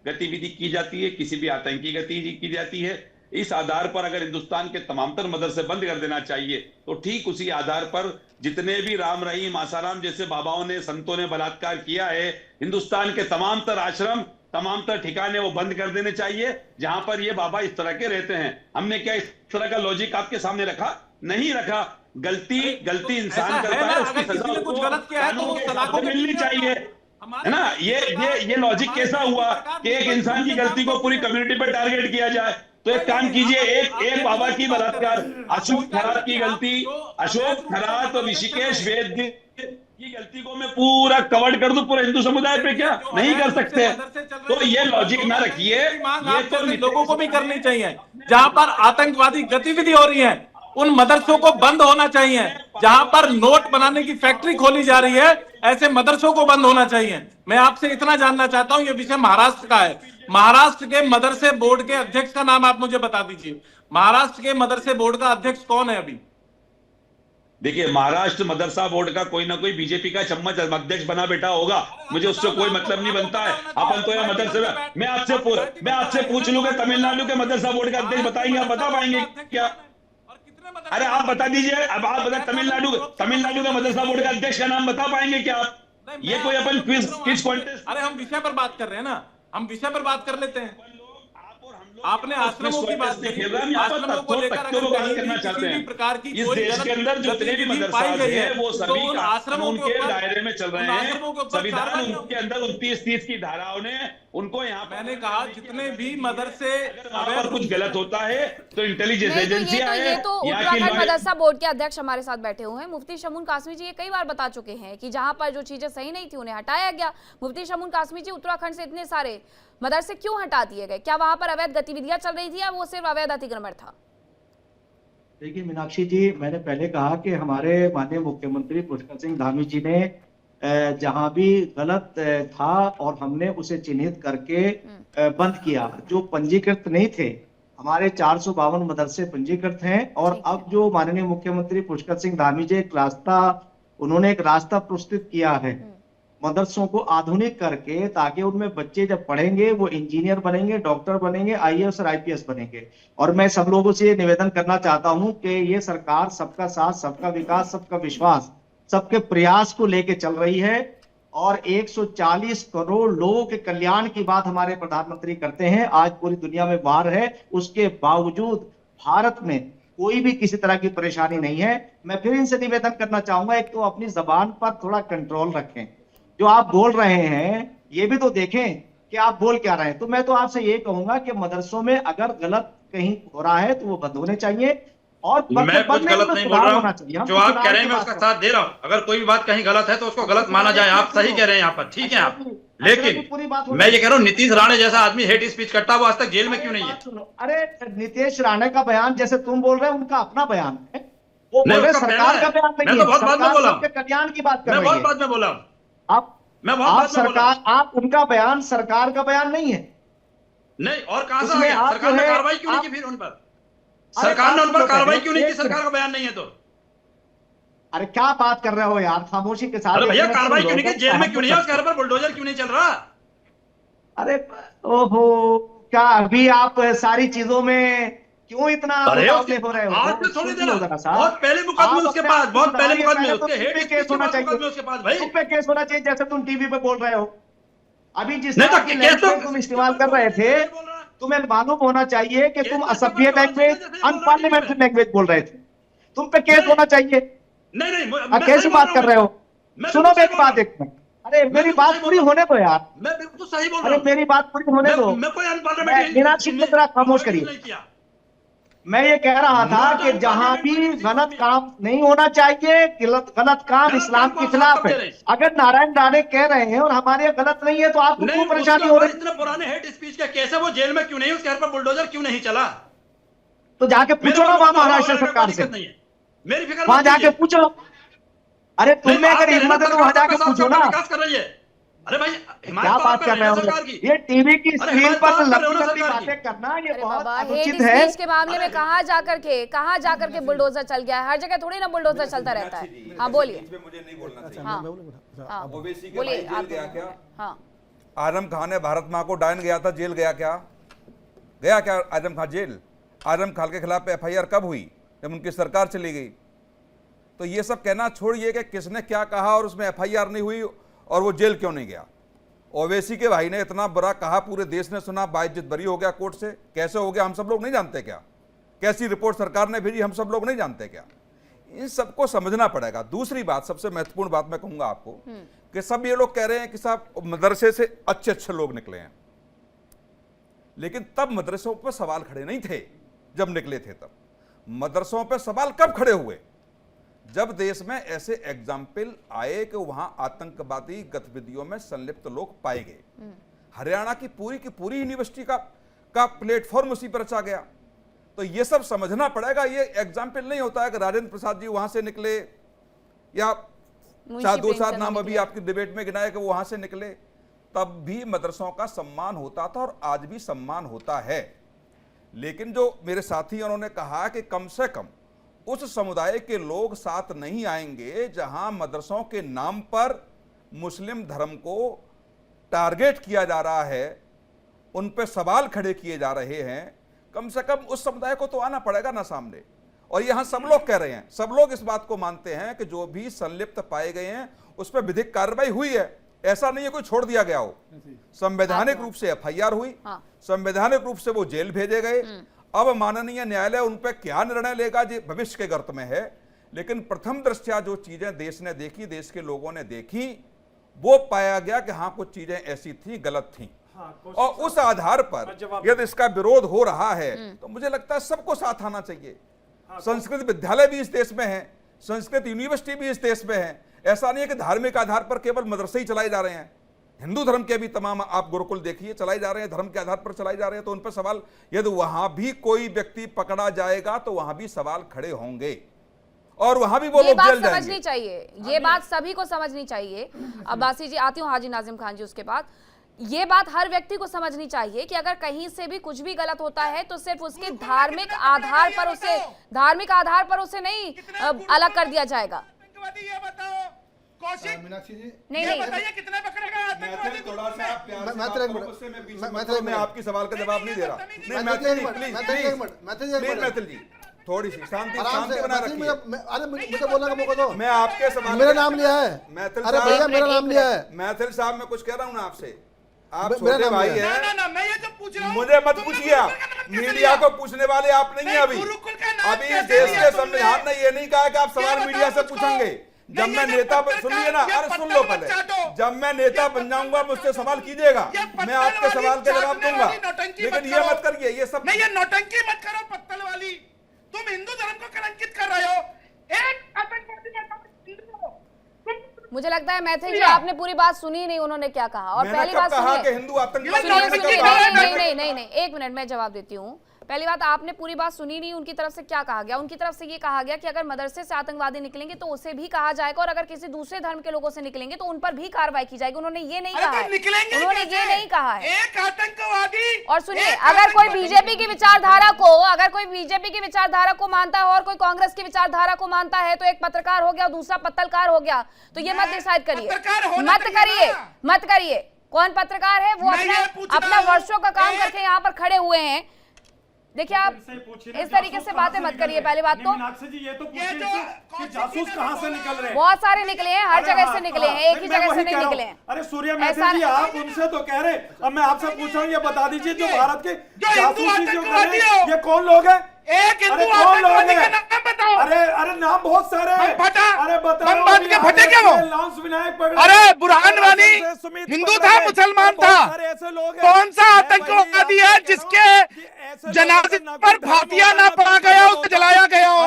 गतिविधि की जाती है, किसी भी आतंकी गतिविधि की जाती है, इस आधार पर अगर हिंदुस्तान के तमाम तर मदरसे बंद कर देना चाहिए, तो ठीक उसी आधार पर जितने भी राम रहीम आसाराम जैसे बाबाओं ने, संतों ने बलात्कार किया है, हिंदुस्तान के तमाम तर आश्रम, तमाम तर ठिकाने वो बंद कर देने चाहिए जहां पर ये बाबा इस तरह के रहते हैं। हमने क्या इस तरह का लॉजिक आपके सामने रखा? नहीं रखा। गलती इंसान करता है, उसकी सजा कुछ गलत किया है तो वो सलाह को मिलनी चाहिए, है ना। ये लॉजिक कैसा हुआ कि एक इंसान की गलती को पूरी कम्युनिटी पर टारगेट किया जाए? तो एक काम कीजिए, एक बाबा की बलात्कार, अशोक खरात की गलती, अशोक खरात और ऋषिकेश वैद्य की गलती को मैं पूरा कवर कर दूं पूरे हिंदू समुदाय पे? क्या नहीं कर सकते? तो ये लॉजिक ना रखिए। ये तो लोगों को भी करनी चाहिए। जहां पर आतंकवादी गतिविधि हो रही है उन मदरसों को बंद होना चाहिए। जहां पर नोट बनाने की फैक्ट्री खोली जा रही है, ऐसे मदरसों को बंद होना चाहिए। मैं आपसे इतना जानना चाहता हूं, ये विषय महाराष्ट्र का है। महाराष्ट्र के मदरसे बोर्ड के अध्यक्ष का नाम आप मुझे बता दीजिए। महाराष्ट्र के मदरसे बोर्ड का अध्यक्ष कौन है अभी? देखिए, महाराष्ट्र मदरसा बोर्ड का कोई ना कोई बीजेपी का चम्मच अध्यक्ष बना बैठा होगा, मुझे उससे कोई मतलब नहीं बनता है। अपन तो यह मदरसे, मैं आपसे पूछ लूंगा तमिलनाडु के मदरसा बोर्ड का अध्यक्ष बताएंगे? आप बता पाएंगे क्या? अरे आप बता दीजिए। अब आप बता, तमिलनाडु का मदरसा बोर्ड का अध्यक्ष का नाम बता पाएंगे क्या आप? ये कोई अपन क्विज कॉन्टेस्ट? अरे हम विषय पर बात कर रहे हैं ना, हम विषय पर बात कर लेते हैं। आपने आश्रमों की बात की, आश्रमों को लेकर करना चाहते हैं। प्रकार की इस देश के अंदर जितने भी मदरसा है वो सभी कानून के दायरे में चल रहे हैं। संविधान उनके अंदर 29-30 की धाराओं ने उनको यहाँ, मैंने कहा जितने भी मदरसे पर कुछ गलत होता है तो इंटेलिजेंस एजेंसियां हैं। ये तो उत्तराखंड मदरसा बोर्ड के अध्यक्ष हमारे साथ बैठे हुए हैं। मुफ्ती शमून कासमी जी ये कई बार बता चुके हैं कि जहां पर जो चीजें सही नहीं थी उन्हें हटाया गया। मुफ्ती शमून कासमी जी, उत्तराखंड से इतने सारे मदरसे क्यों हटा दिए गए? क्या वहां पर अवैध गतिविधियां चल रही थी या वो सिर्फ अवैध अतिक्रमण था? देखिए मीनाक्षी जी, मैंने पहले कहा कि हमारे माननीय मुख्यमंत्री पुष्कर सिंह धामी जी ने जहां भी गलत था और हमने उसे चिन्हित करके बंद किया। जो पंजीकृत नहीं थे, हमारे 452 मदरसे पंजीकृत हैं। और अब जो माननीय मुख्यमंत्री पुष्कर सिंह धामी जी उन्होंने एक रास्ता प्रस्तुत किया है मदरसों को आधुनिक करके, ताकि उनमें बच्चे जब पढ़ेंगे वो इंजीनियर बनेंगे, डॉक्टर बनेंगे, आईएएस और आईपीएस बनेंगे। और मैं सब लोगों से निवेदन करना चाहता हूं कि ये सरकार सबका साथ, सबका विकास, सबका विश्वास, सबके प्रयास को लेके चल रही है। और 140 करोड़ लोगों के कल्याण की बात हमारे प्रधानमंत्री करते हैं। आज पूरी दुनिया में बाढ़ है, उसके बावजूद भारत में कोई भी किसी तरह की परेशानी नहीं है। मैं फिर इनसे निवेदन करना चाहूंगा, एक तो अपनी जबान पर थोड़ा कंट्रोल रखें। जो आप बोल रहे हैं ये भी तो देखें कि आप बोल क्या रहे हैं। तो मैं तो आपसे ये कहूंगा कि मदरसों में अगर गलत कहीं हो रहा है तो वो बंद होने चाहिए, और मैं कुछ गलत नहीं बोल रहा हूँ, जो आप कह रहे हैं मैं उसका साथ दे रहा हूँ। अगर कोई भी बात कहीं गलत है तो उसको गलत माना जाए, आप सही कह रहे हैं यहाँ पर, ठीक है आप। लेकिन मैं ये कह रहा हूँ, नीतीश राणे जैसा आदमी हेट स्पीच करता है, वो आज तक जेल में क्यों नहीं है? अरे नीतीश राणे का बयान जैसे तुम बोल रहे हो, उनका अपना बयान है, वो बोल रहे सरकार का बयान नहीं है। मैं तो बहुत बाद में बोला, कल्याण की बात कर रही है। मैं बहुत बाद में बोला, आप सरकार, आप उनका बयान सरकार का बयान नहीं है। नहीं, और कहां से आ गया? सरकार ने कार्रवाई क्यों नहीं की फिर उन पर? सरकार ने उन पर कार्रवाई क्यों नहीं की? सरकार का बयान नहीं है तो? अरे क्या बात कर रहे हो यार, खामोशी के साथ। अरे भैया कार्रवाई क्यों नहीं की? जेल में क्यों नहीं है? उसके घर पर बुलडोजर क्यों नहीं चल रहा? अरे ओहो, क्या अभी आप सारी चीजों में क्यों इतना मुकाबले हो रहे हो? आज से थोड़ी देर बहुत पहले मुकदमे उसके पास, बहुत पहले मुकदमे उसके हेड केस होना चाहिए उसके पास भाई, तुम पे केस होना चाहिए जैसे तुम टीवी पे बोल रहे हो। अभी जिस नहीं तो तरह की लैंग्वेज तुम इस्तेमाल कर रहे थे, तुम्हें मालूम होना चाहिए कि तुम असभ्य लैंग्वेज, अनपार्लियामेंट्री लैंग्वेज बोल रहे थे, तुम पे केस होना चाहिए। नहीं कैसी बात कर रहे हो? सुनो मेरी बात एक मिनट, अरे मेरी बात पूरी होने दो यार। मैं बिल्कुल सही बोल रहा हूं। अरे मेरी बात पूरी होने दो। मैं कोई अनपार्लियामेंट्री मीनाक्षी की तरह खामोश करिए। मैं ये कह रहा था कि जहां भी गलत काम नहीं होना चाहिए, गलत काम इस्लाम के खिलाफ है। अगर नारायण राणे कह रहे हैं और हमारे यहाँ गलत नहीं है तो आपको क्यों परेशानी हो रही है? इतने पुराने हेट स्पीच का केस है, वो जेल में क्यों नहीं? उसके घर पर बुलडोजर क्यों नहीं चला? तो जाके पूछो ना वहां महाराष्ट्र सरकार से, मेरी फिक्र वहां जाके पूछो। अरे तुमने अगर हिम्मत है तो वहां जाके पूछो ना। विकास कर रही है। अरे भाई क्या बात कर रहे हो? ये टीवी की स्क्रीन पर लंबी बातें करना ये बहुत अनुचित है। के मामले में कहाँ जाकर के बुलडोजर चल गया है? हर जगह थोड़ी ना बुलडोजर चलता रहता है। हाँ बोलिए। मुझे नहीं बोलना चाहिए। हाँ ओवैसी के बोलिए, भाई जेल गया क्या? हाँ आजम खान ने भारत माँ को डायन गया था, जेल गया क्या? गया क्या आजम खान जेल? आजम खान के खिलाफ FIR कब हुई? जब उनकी सरकार चली गई। तो ये सब कहना छोड़िए कि किसने क्या कहा और उसमें FIR नहीं हुई और वो जेल क्यों नहीं गया। ओवैसी के भाई ने इतना बुरा कहा, पूरे देश ने सुना, बाइज्जत बरी हो गया कोर्ट से। कैसे हो गया हम सब लोग नहीं जानते क्या? कैसी रिपोर्ट सरकार ने भेजी हम सब लोग नहीं जानते क्या? इन सबको समझना पड़ेगा। दूसरी बात, सबसे महत्वपूर्ण बात मैं कहूंगा आपको कि सब ये लोग कह रहे हैं कि साहब मदरसे से अच्छे लोग निकले हैं, लेकिन तब मदरसों पर सवाल खड़े नहीं थे जब निकले थे। तब मदरसों पर सवाल कब खड़े हुए? जब देश में ऐसे एग्जाम्पल आए कि वहां आतंकवादी गतिविधियों में संलिप्त लोग पाए गए। हरियाणा की पूरी यूनिवर्सिटी का प्लेटफॉर्म उसी पर रचा गया। तो ये सब समझना पड़ेगा। ये एग्जाम्पल नहीं होता है कि राजेंद्र प्रसाद जी वहां से निकले या 2-4 नाम अभी आपकी डिबेट में गिनाए कि वो वहां से निकले, तब भी मदरसों का सम्मान होता था और आज भी सम्मान होता है। लेकिन जो मेरे साथी उन्होंने कहा कि कम से कम उस समुदाय के लोग साथ नहीं आएंगे जहां मदरसों के नाम पर मुस्लिम धर्म को टारगेट किया जा रहा है, उन पे सवाल खड़े किए जा रहे हैं, कम से कम उस समुदाय को तो आना पड़ेगा ना सामने। और यहां सब लोग कह रहे हैं, सब लोग इस बात को मानते हैं कि जो भी संलिप्त पाए गए हैं उस पर विधिक कार्रवाई हुई है। ऐसा नहीं है कोई छोड़ दिया गया हो। संवैधानिक रूप से FIR हुई, संवैधानिक रूप से वो जेल भेजे गए। अब माननीय न्यायालय उन पर क्या निर्णय लेगा जी भविष्य के गर्त में है। लेकिन प्रथम दृष्टया जो चीजें देश ने देखी, देश के लोगों ने देखी, वो पाया गया कि हाँ कुछ चीजें ऐसी थी, गलत थी। और उस आधार पर यदि इसका विरोध हो रहा है तो मुझे लगता है सबको साथ आना चाहिए। संस्कृत विद्यालय भी इस देश में है, संस्कृत यूनिवर्सिटी भी इस देश में है। ऐसा नहीं है कि धार्मिक आधार पर केवल मदरसे ही चलाए जा रहे हैं। हिंदू धर्म के भी तमाम आप गुरुकुल देखिए चलाए जा रहे हैं, धर्म के आधार पर चलाए जा रहे हैं। तो उन पर सवाल, यदि वहां भी कोई व्यक्ति पकड़ा जाएगा तो वहां भी सवाल खड़े होंगे और वहां भी वो लोग जेल जाएंगे। समझनी चाहिए, ये बात सभी को समझनी चाहिए। अब्बासी जी, आती हूँ हाजी नाजिम खान जी उसके बाद। ये बात हर व्यक्ति को समझनी चाहिए कि अगर कहीं से भी कुछ भी गलत होता है तो सिर्फ उसके धार्मिक आधार पर उसे नहीं अलग कर दिया जाएगा। मीनाक्षी जी नहीं बताइए कितने पकड़ेगा आतंकवादी? थोड़ा सा आप प्यार से मैं मैं आपकी सवाल का जवाब नहीं दे रहा। नहीं मैथिल जी थोड़ी सी शांति बना रखिए। अरे मुझे बोलने का मौका दो। मैं आपके सवाल, मेरा नाम लिया है मैथिल अरे भैया मेरा नाम लिया है। मैथिल साहब मैं कुछ कह रहा हूँ ना आपसे, आप मेरा छोटे भाई है। हैं। मैं ये तो पूछ रहा हूं, मुझे मत पूछिए, आप मीडिया को पूछने वाले आप नहीं है। अभी इस देश के संविधान ने ये नहीं कहा कि आप सवाल मीडिया से पूछेंगे। जब मैं नेता सुनिए ना, अरे सुन लो पहले, जब मैं नेता बन जाऊंगा मुझसे सवाल कीजिएगा, मैं आपके सवाल के जवाब दूंगा, लेकिन ये मत करिए, ये सब नहीं, ये नौटंकी मत करो पत्तल वाली। तुम हिंदू धर्म को कलंकित कर रहे हो। एक आतंकवादी मुझे लगता है मैथिल जी आपने पूरी बात सुनी नहीं, उन्होंने क्या कहा। और पहली बात कहा कि हिंदू आतंकवादी, नहीं, एक मिनट मैं जवाब देती हूँ। पहली बात, आपने पूरी बात सुनी नहीं। उनकी तरफ से क्या कहा गया? उनकी तरफ से ये कहा गया कि अगर मदरसे से आतंकवादी निकलेंगे तो उसे भी कहा जाएगा, और अगर किसी दूसरे धर्म के लोगों से निकलेंगे तो उन पर भी कार्रवाई की जाएगी। उन्होंने ये नहीं कहा है, उन्होंने ये नहीं कहा है। एक आतंकवादी, और सुनिए, अगर कोई बीजेपी की विचारधारा को, अगर कोई बीजेपी की विचारधारा को मानता है और कोई कांग्रेस की विचारधारा को मानता है, तो एक पत्रकार हो गया और दूसरा पत्तलकार हो गया। तो ये मत डिसाइड करिए, मत करिए कौन पत्रकार है। वो अपना वर्षों का काम करके यहाँ पर खड़े हुए हैं। देखिए, आप इस तरीके से बातें मत करिए। पहली बात तो ये तो कि जासूस कहां से निकल रहे हैं? बहुत सारे निकले हैं, हर जगह से निकले हैं, एक ही जगह से नहीं निकले हैं। अरे सूर्य मैथिल जी, आप उनसे तो कह रहे, अब मैं आपसे पूछ रहा हूँ, ये बता दीजिए जो भारत के जासूसी जो कर रहे हैं, ये कौन लोग हैं? एक हिंदू आतंकवादी का नाम बताओ। अरे नाम बहुत सारे हैं। अरे बताओ, बांध के फटे क्या वो? अरे बुरहान वानी हिंदू था, मुसलमान था? ऐसे लोग कौन सा आतंकवादी है जिसके जनाजे पर फातिया ना पड़ा गया, उसे जलाया गया हो?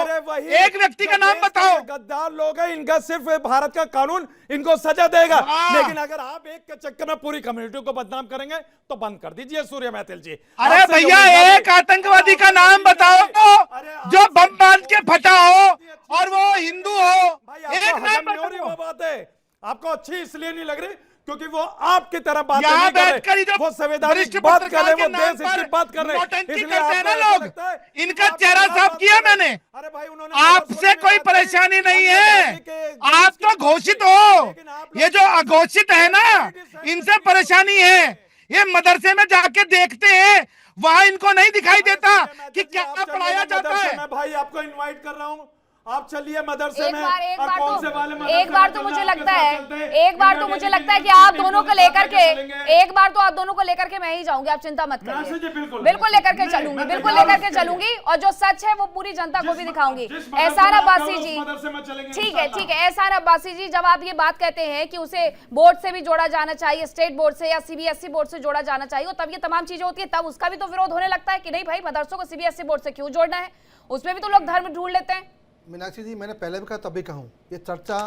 एक व्यक्ति का नाम बताओ। गद्दार लोग हैं, इनका सिर्फ भारत का कानून इनको सजा देगा। लेकिन अगर आप एक के चक्कर में पूरी कम्युनिटी को बदनाम करेंगे तो बंद कर दीजिए सूर्य मैथिल जी। अरे भैया, एक आतंकवादी का नाम बताओ जो बम बांध के फटा हो और वो हिंदू हो। एक नाम बताओ। बात है आपको अच्छी इसलिए नहीं लग रही क्योंकि वो आपकी तरह बात नहीं कर रहे, वो संवैधानिक बात कर रहे, वो देश हित की बात कर रहे हैं, इसलिए लोग इनका चेहरा साफ किया मैंने। अरे भाई, उन्होंने आपसे कोई परेशानी नहीं है, आप तो घोषित हो। ये जो अघोषित है ना, इनसे परेशानी है। ये मदरसे में जाके देखते हैं, वहां इनको नहीं दिखाई देता कि क्या पढ़ाया जाता है। मैं भाई आपको इनवाइट कर रहा हूँ, आप चलिए मदरसे में। एक बार तो मुझे लगता है कि आप दोनों को लेकर के, एक बार तो आप दोनों को लेकर के मैं ही जाऊंगी, आप चिंता मत करिए। बिल्कुल लेकर के चलूंगी, बिल्कुल लेकर के चलूंगी, और जो सच है वो पूरी जनता को भी दिखाऊंगी। एहसान अब्बासी जी, ठीक है, एहसान अब्बासी जी, जब आप ये बात कहते हैं कि उसे बोर्ड से भी जोड़ा जाना चाहिए, स्टेट बोर्ड से या सीबीएसई बोर्ड से जोड़ा जाना चाहिए, तब ये तमाम चीजें होती है, तब उसका भी तो विरोध होने लगता है कि नहीं भाई, मदरसों को सीबीएसई बोर्ड से क्यों जोड़ना है? उसमें भी तो लोग धर्म ढूंढ लेते हैं। मीनाक्षी जी, मैंने पहले भी कहा, तभी कहूँ, ये चर्चा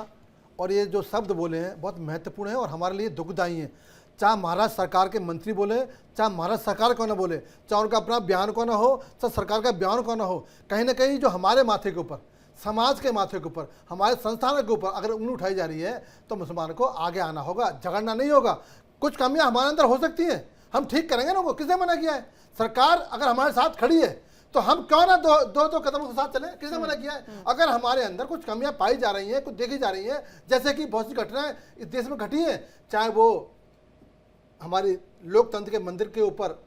और ये जो शब्द बोले हैं बहुत महत्वपूर्ण है और हमारे लिए दुखदायी है। चाहे महाराष्ट्र सरकार के मंत्री बोले, चाहे महाराष्ट्र सरकार को ना बोले, चाहे उनका अपना बयान को ना हो, चाहे सरकार का बयान को ना हो, कहीं ना कहीं जो हमारे माथे के ऊपर, समाज के माथे के ऊपर, हमारे संस्थानों के ऊपर अगर उंगली उठाई जा रही है तो मुसलमान को आगे आना होगा, झगड़ना नहीं होगा। कुछ कमियाँ हमारे अंदर हो सकती हैं, हम ठीक करेंगे ना, उनको किसने मना किया है? सरकार अगर हमारे साथ खड़ी है तो हम क्यों ना दो कदमों के साथ चले? किसने मना किया है? अगर हमारे अंदर कुछ कमियां पाई जा रही हैं, कुछ देखी जा रही हैं, जैसे कि बहुत सी घटनाएं इस देश में घटी हैं, चाहे वो हमारी लोकतंत्र के मंदिर के ऊपर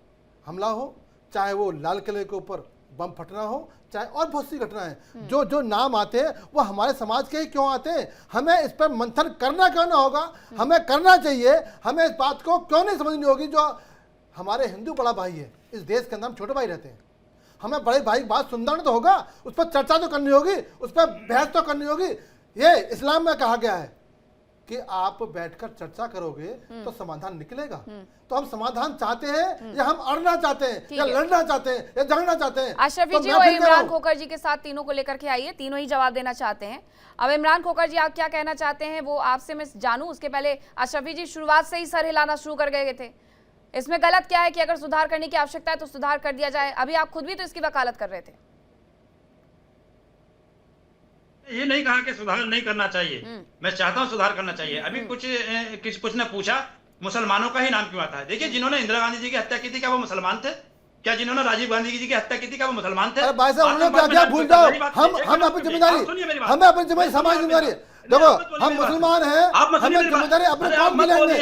हमला हो, चाहे वो लाल किले के ऊपर बम फटना हो, चाहे और बहुत सी घटनाएं जो नाम आते हैं वो हमारे समाज के ही क्यों आते हैं? हमें इस पर मंथन करना क्यों ना होगा? हमें करना चाहिए। हमें इस बात को क्यों नहीं समझनी होगी? जो हमारे हिंदू बड़ा भाई है इस देश के अंदर, हम छोटे भाई रहते हैं, हमें बड़े भाई बात सुनना तो होगा, उस पर चर्चा तो करनी होगी, उस पर बहस तो करनी होगी। ये इस्लाम में कहा गया है कि आप बैठकर चर्चा करोगे तो समाधान निकलेगा। तो हम समाधान चाहते हैं या हम अड़ना चाहते हैं या लड़ना चाहते हैं या झगड़ना चाहते हैं? अशरफी जी और इमरान खोखर जी के साथ तीनों को लेकर के आइए, तीनों ही जवाब देना चाहते हैं। अब इमरान खोखर जी, आप क्या कहना चाहते हैं वो आपसे मैं जानूं। उसके पहले अशरफी जी शुरुआत से ही सर हिलाना शुरू कर गए थे। इसमें गलत क्या है कि अगर सुधार करने की आवश्यकता है तो सुधार कर दिया जाए? अभी आप खुद भी तो इसकी वकालत कर रहे थे। ये नहीं कहा कि सुधार नहीं करना चाहिए, मैं चाहता हूं सुधार करना चाहिए। अभी कुछ ने पूछा मुसलमानों का ही नाम क्यों आता है। देखिए, जिन्होंने इंदिरा गांधी जी की हत्या की थी क्या वो मुसलमान थे? क्या जिन्होंने राजीव गांधी जी की हत्या की थी क्या वो मुसलमान थे? भाई साहब, उन्होंने क्या भूल जाओ, हम अपनी जिम्मेदारी, हमें अपनी जिम्मेदारी, समाज जिम्मेदारी, देखो हम मुसलमान हैं, हमें जिम्मेदारी अपने कौम की लेंगे।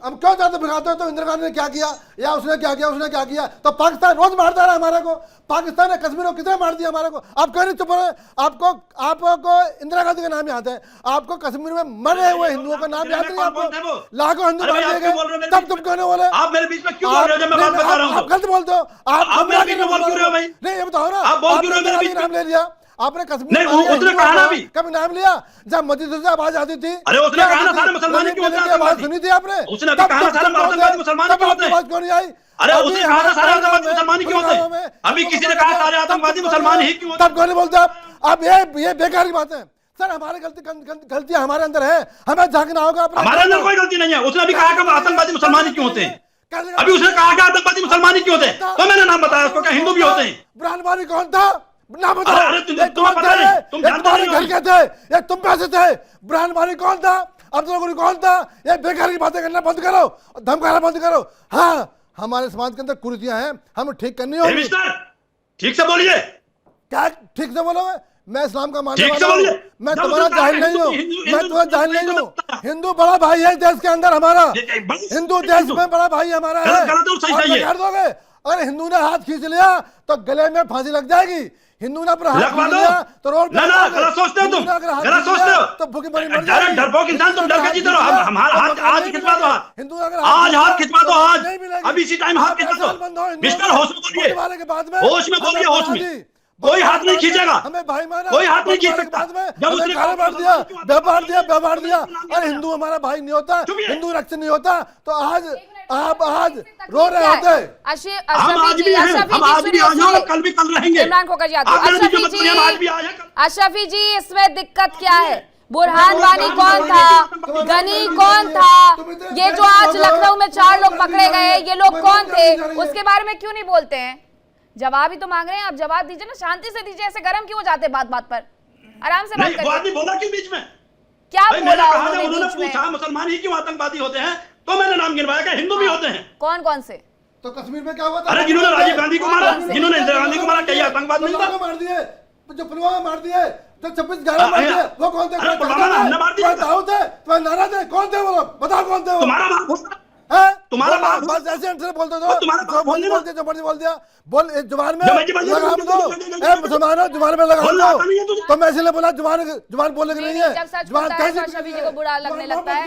हम क्यों जाते बिगाड़ते हो? तो इंदिरा गांधी ने क्या किया या उसने क्या किया, उसने क्या किया? तो पाकिस्तान रोज मारता रहा हमारे को, पाकिस्तान ने कश्मीर को कितने मार दिया हमारे को। आप क्यों नहीं चुप रहे? आपको इंदिरा गांधी का नाम याद है, आपको कश्मीर में मरे हुए हिंदुओं का नाम याद नहीं? आपको लाखों हिंदू मार दिए गए, तब तुम क्यों नहीं बोले? आप मेरे बीच में क्यों बोल रहे हो जब मैं बात कर रहा हूं? आप गलत बोलते हो। आप मेरे बीच में बोल क्यों रहे हो भाई? नहीं, ये बताओ ना, आप बोल क्यों रहे हो मेरे बीच में? नाम ले लिया, आपने कश्मीर नहीं, उसने कहा ना अभी। कभी नाम लिया जब मस्जिद से आवाज आती थी? अरे उसने कहा ना सारे मुसलमान क्यों होते हैं? आवाज सुनी थी आपने? उसने अभी कहा ना सारे आतंकवादी मुसलमान क्यों होते हैं? आवाज क्यों नहीं आई? अरे उसने कहा ना सारे आतंकवादी मुसलमान ही क्यों होते हैं? अभी किसी ने कहा सारे आतंकवादी मुसलमान ही क्यों होते हैं? तब क्यों नहीं बोलते आप? अब ये बेकार की बात है सर। हमारी गलतियां हमारे अंदर है, हमें झांकना होगा। हमारे अंदर कोई गलती नहीं है। उसने अभी कहा कि आतंकवादी मुसलमान ही क्यों होते हैं? अभी उसने कहा कि आतंकवादी मुसलमान ही क्यों होते हैं? तो मैंने नाम बताया उसको, क्या हिंदू भी होते हैं? ब्राह्मणी कौन था? ना बताओ। अरे तुम्हें पता नहीं, तुम जानते नहीं घर के थे, ये तुम पैसे थे। ब्राह्मणी कौन था? अब्दुल कौन था? ये बेकार की बातें करना बंद करो, धमकाना बंद करो। हाँ, हमारे समाज के अंदर कुरीतियां हैं, हमें ठीक करनी होगी। ठीक से बोलिए। क्या ठीक से बोलोगे? मैं इस्लाम का मानने ठीक वाला से बोलिए। हूँ, मैं तुम्हारा जाहिल नहीं हूँ, मैं तुम्हारा जाहिल नहीं हूँ। हिंदू बड़ा भाई है देश के अंदर हमारा, हिंदू देश में बड़ा भाई हमारा है। कर दोगे? अगर हिंदू ने हाथ खींच लिया तो गले में फांसी लग जाएगी। हिंदू ने अपना हाथ खींच लिया तो रोड पे गलत सोचते हो तुम, गलत सोचते हो तो भूखी मरी मर जाएगी। डरपोक इंसान तुम, डर के जीते रहो। हम हाथ खिंचवा दो, हिंदू अगर आज हाथ खिंचवा दो, आज नहीं मिलेगी। अभी इसी टाइम हाथ खिंचवा दो। मिस्टर होश में बोलिए, होश में बोलिए, होश में। कोई हाथ नहीं खींचेगा, हमें भाई माना, कोई हाथ नहीं खींच सकता। जब उसने व्यवहार दिया और हिंदू हमारा भाई नहीं होता, हिंदू रक्षण नहीं होता, तो आप आज रो रहे होते। हम आज भी हैं, हम आज भी आज हैं और कल भी कल रहेंगे। इमरान खोकर जी आते हैं। अशरफी जी, इसमें दिक्कत क्या है? बुरहान वानी कौन था? गनी कौन था? ये जो आज लखनऊ में 4 लोग पकड़े गए, ये लोग कौन थे? उसके बारे में क्यों नहीं बोलते हैं? जवाब ही तो मांग रहे हैं, आप जवाब दीजिए ना, शांति से दीजिए। ऐसे गर्म क्यों हो जाते हैं बात बात पर? आराम से बात करिए। वो आदमी बोला क्यों बीच में? क्या बोला उन्होंने उन्होंने बीच में? पूछा मुसलमान ही क्यों आतंकवादी होते हैं, तो मैंने नाम गिनवाया कि हिंदू भी होते हैं। कौन कौन से? तो कश्मीर में क्या हुआ था? अरे जिन्होंने राजीव गांधी को मारा, जिन्होंने इंदिरा गांधी को मारा, क्या ये आतंकवाद नहीं था? मार दिए, जो पुलवामा मार दिए, जो 26/11 मार दिए, वो कौन थे? हमने मार दिया। दाऊद थे, तुम्हारे नारा थे, कौन थे वो लोग? बताओ कौन थे वो? तुम्हारा बाप तुम्हारा बस ऐसे आंसर बोलते दो, जो बोल दिया, जो मर्जी बोल दिया, बोल जुबान में लगाम दो। ए मुसलमानों, जुबान में लगाम दो। तो मैं इसलिए बोला जुबान बोलने की नहीं है। जब सच बोलता है तो अशरफी जी को बुरा लगने लगता है।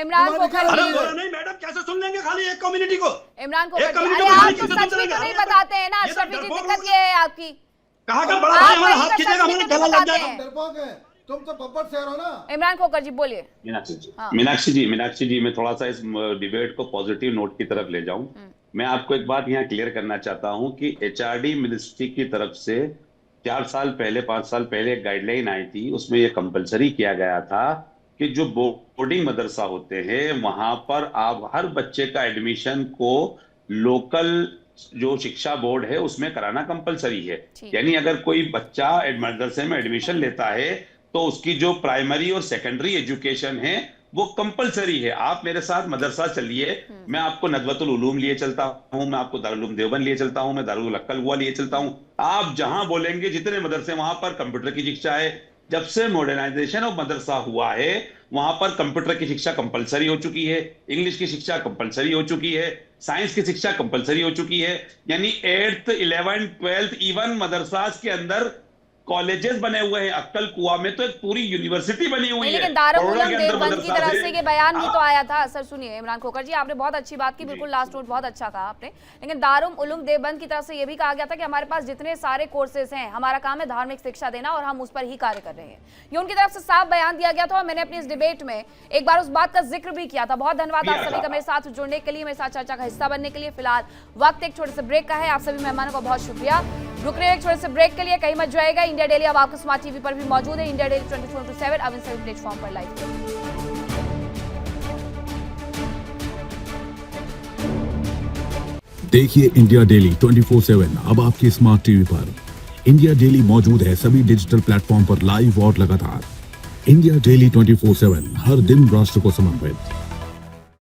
इमरान खोकर जी, नहीं मैडम, कैसे सुन लेंगे खाली एक कम्युनिटी को? इमरान खोकर जी, अरे आप तो सच भी तो नहीं बताते हैं ना अशरफी जी, दिक्कत ये है आपकी। कहा का बड़ा भाई हमारा हाथ खींचेगा, हमारे गला लग जाएगा। डरपोक है तुम, तो बब्बर शेर हो ना। इमरान खोकर जी बोलिए। मीनाक्षी जी मैं थोड़ा सा इस डिबेट को पॉजिटिव नोट की तरफ ले जाऊं। मैं आपको एक बात यहाँ क्लियर करना चाहता हूं कि एचआरडी मिनिस्ट्री की तरफ से 4 साल पहले 5 साल पहले एक गाइडलाइन आई थी, उसमें यह कंपलसरी किया गया था कि जो बोर्डिंग मदरसा होते हैं वहां पर आप हर बच्चे का एडमिशन को लोकल जो शिक्षा बोर्ड है उसमें कराना कंपलसरी है। यानी अगर कोई बच्चा मदरसे में एडमिशन लेता है तो उसकी जो प्राइमरी और सेकेंडरी एजुकेशन है वो कंपलसरी है। आप मेरे साथ मदरसा चलिए, मैं आपको नदवतुल उलूम लिए चलता हूं, मैं आपको दारुल उलूम देवबंद लिए चलता हूं, मैं दारुल अक्कल हुआ लिए चलता हूं। आप जहां बोलेंगे जितने मदरसे वहां पर कंप्यूटर की शिक्षा है। जब से मॉडर्नाइजेशन ऑफ मदरसा हुआ है वहां पर कंप्यूटर की शिक्षा कंपलसरी हो चुकी है, इंग्लिश की शिक्षा कंपलसरी हो चुकी है, साइंस की शिक्षा कंपलसरी हो चुकी है। यानी 8th 11th 12th इवन मदरसास के अंदर कॉलेजेस बने हुए हैं। अक्कल कुआ में तो एक पूरी यूनिवर्सिटी बनी हुई है। लेकिन दारुल उलूम देवबंद की तरफ से ये बयान भी तो आया था। सर सुनिए इमरान खोकर जी, आपने बहुत अच्छी बात की, बिल्कुल लास्ट नोट बहुत अच्छा कहा आपने। लेकिन दारुल उलूम देवबंद की तरफ से ये भी कहा गया था कि हमारे पास जितने सारे कोर्सेज हैं, हमारा काम है धार्मिक शिक्षा देना और हम उस पर ही कार्य कर रहे हैं। ये उनकी तरफ से साफ बयान दिया गया था और मैंने अपनी इस डिबेट में एक बार उस बात का जिक्र भी किया था। बहुत धन्यवाद आप सभी का मेरे साथ जुड़ने के लिए, मेरे साथ चर्चा का हिस्सा बनने के लिए। फिलहाल वक्त एक छोटे से ब्रेक का है। आप सभी मेहमानों का बहुत शुक्रिया। रुक रहे एक छोटे से ब्रेक के लिए, कहीं मत जाएगा। इंडिया डेली अब आपके स्मार्ट टीवी पर भी मौजूद है। इंडिया डेली 24/7 अब इन सभी प्लेटफॉर्म पर लाइव। देखिए इंडिया डेली 24/7 अब आपके स्मार्ट टीवी पर। इंडिया डेली मौजूद है सभी डिजिटल प्लेटफॉर्म पर लाइव और लगातार। इंडिया डेली 24/7 हर दिन राष्ट्र को समर्पित।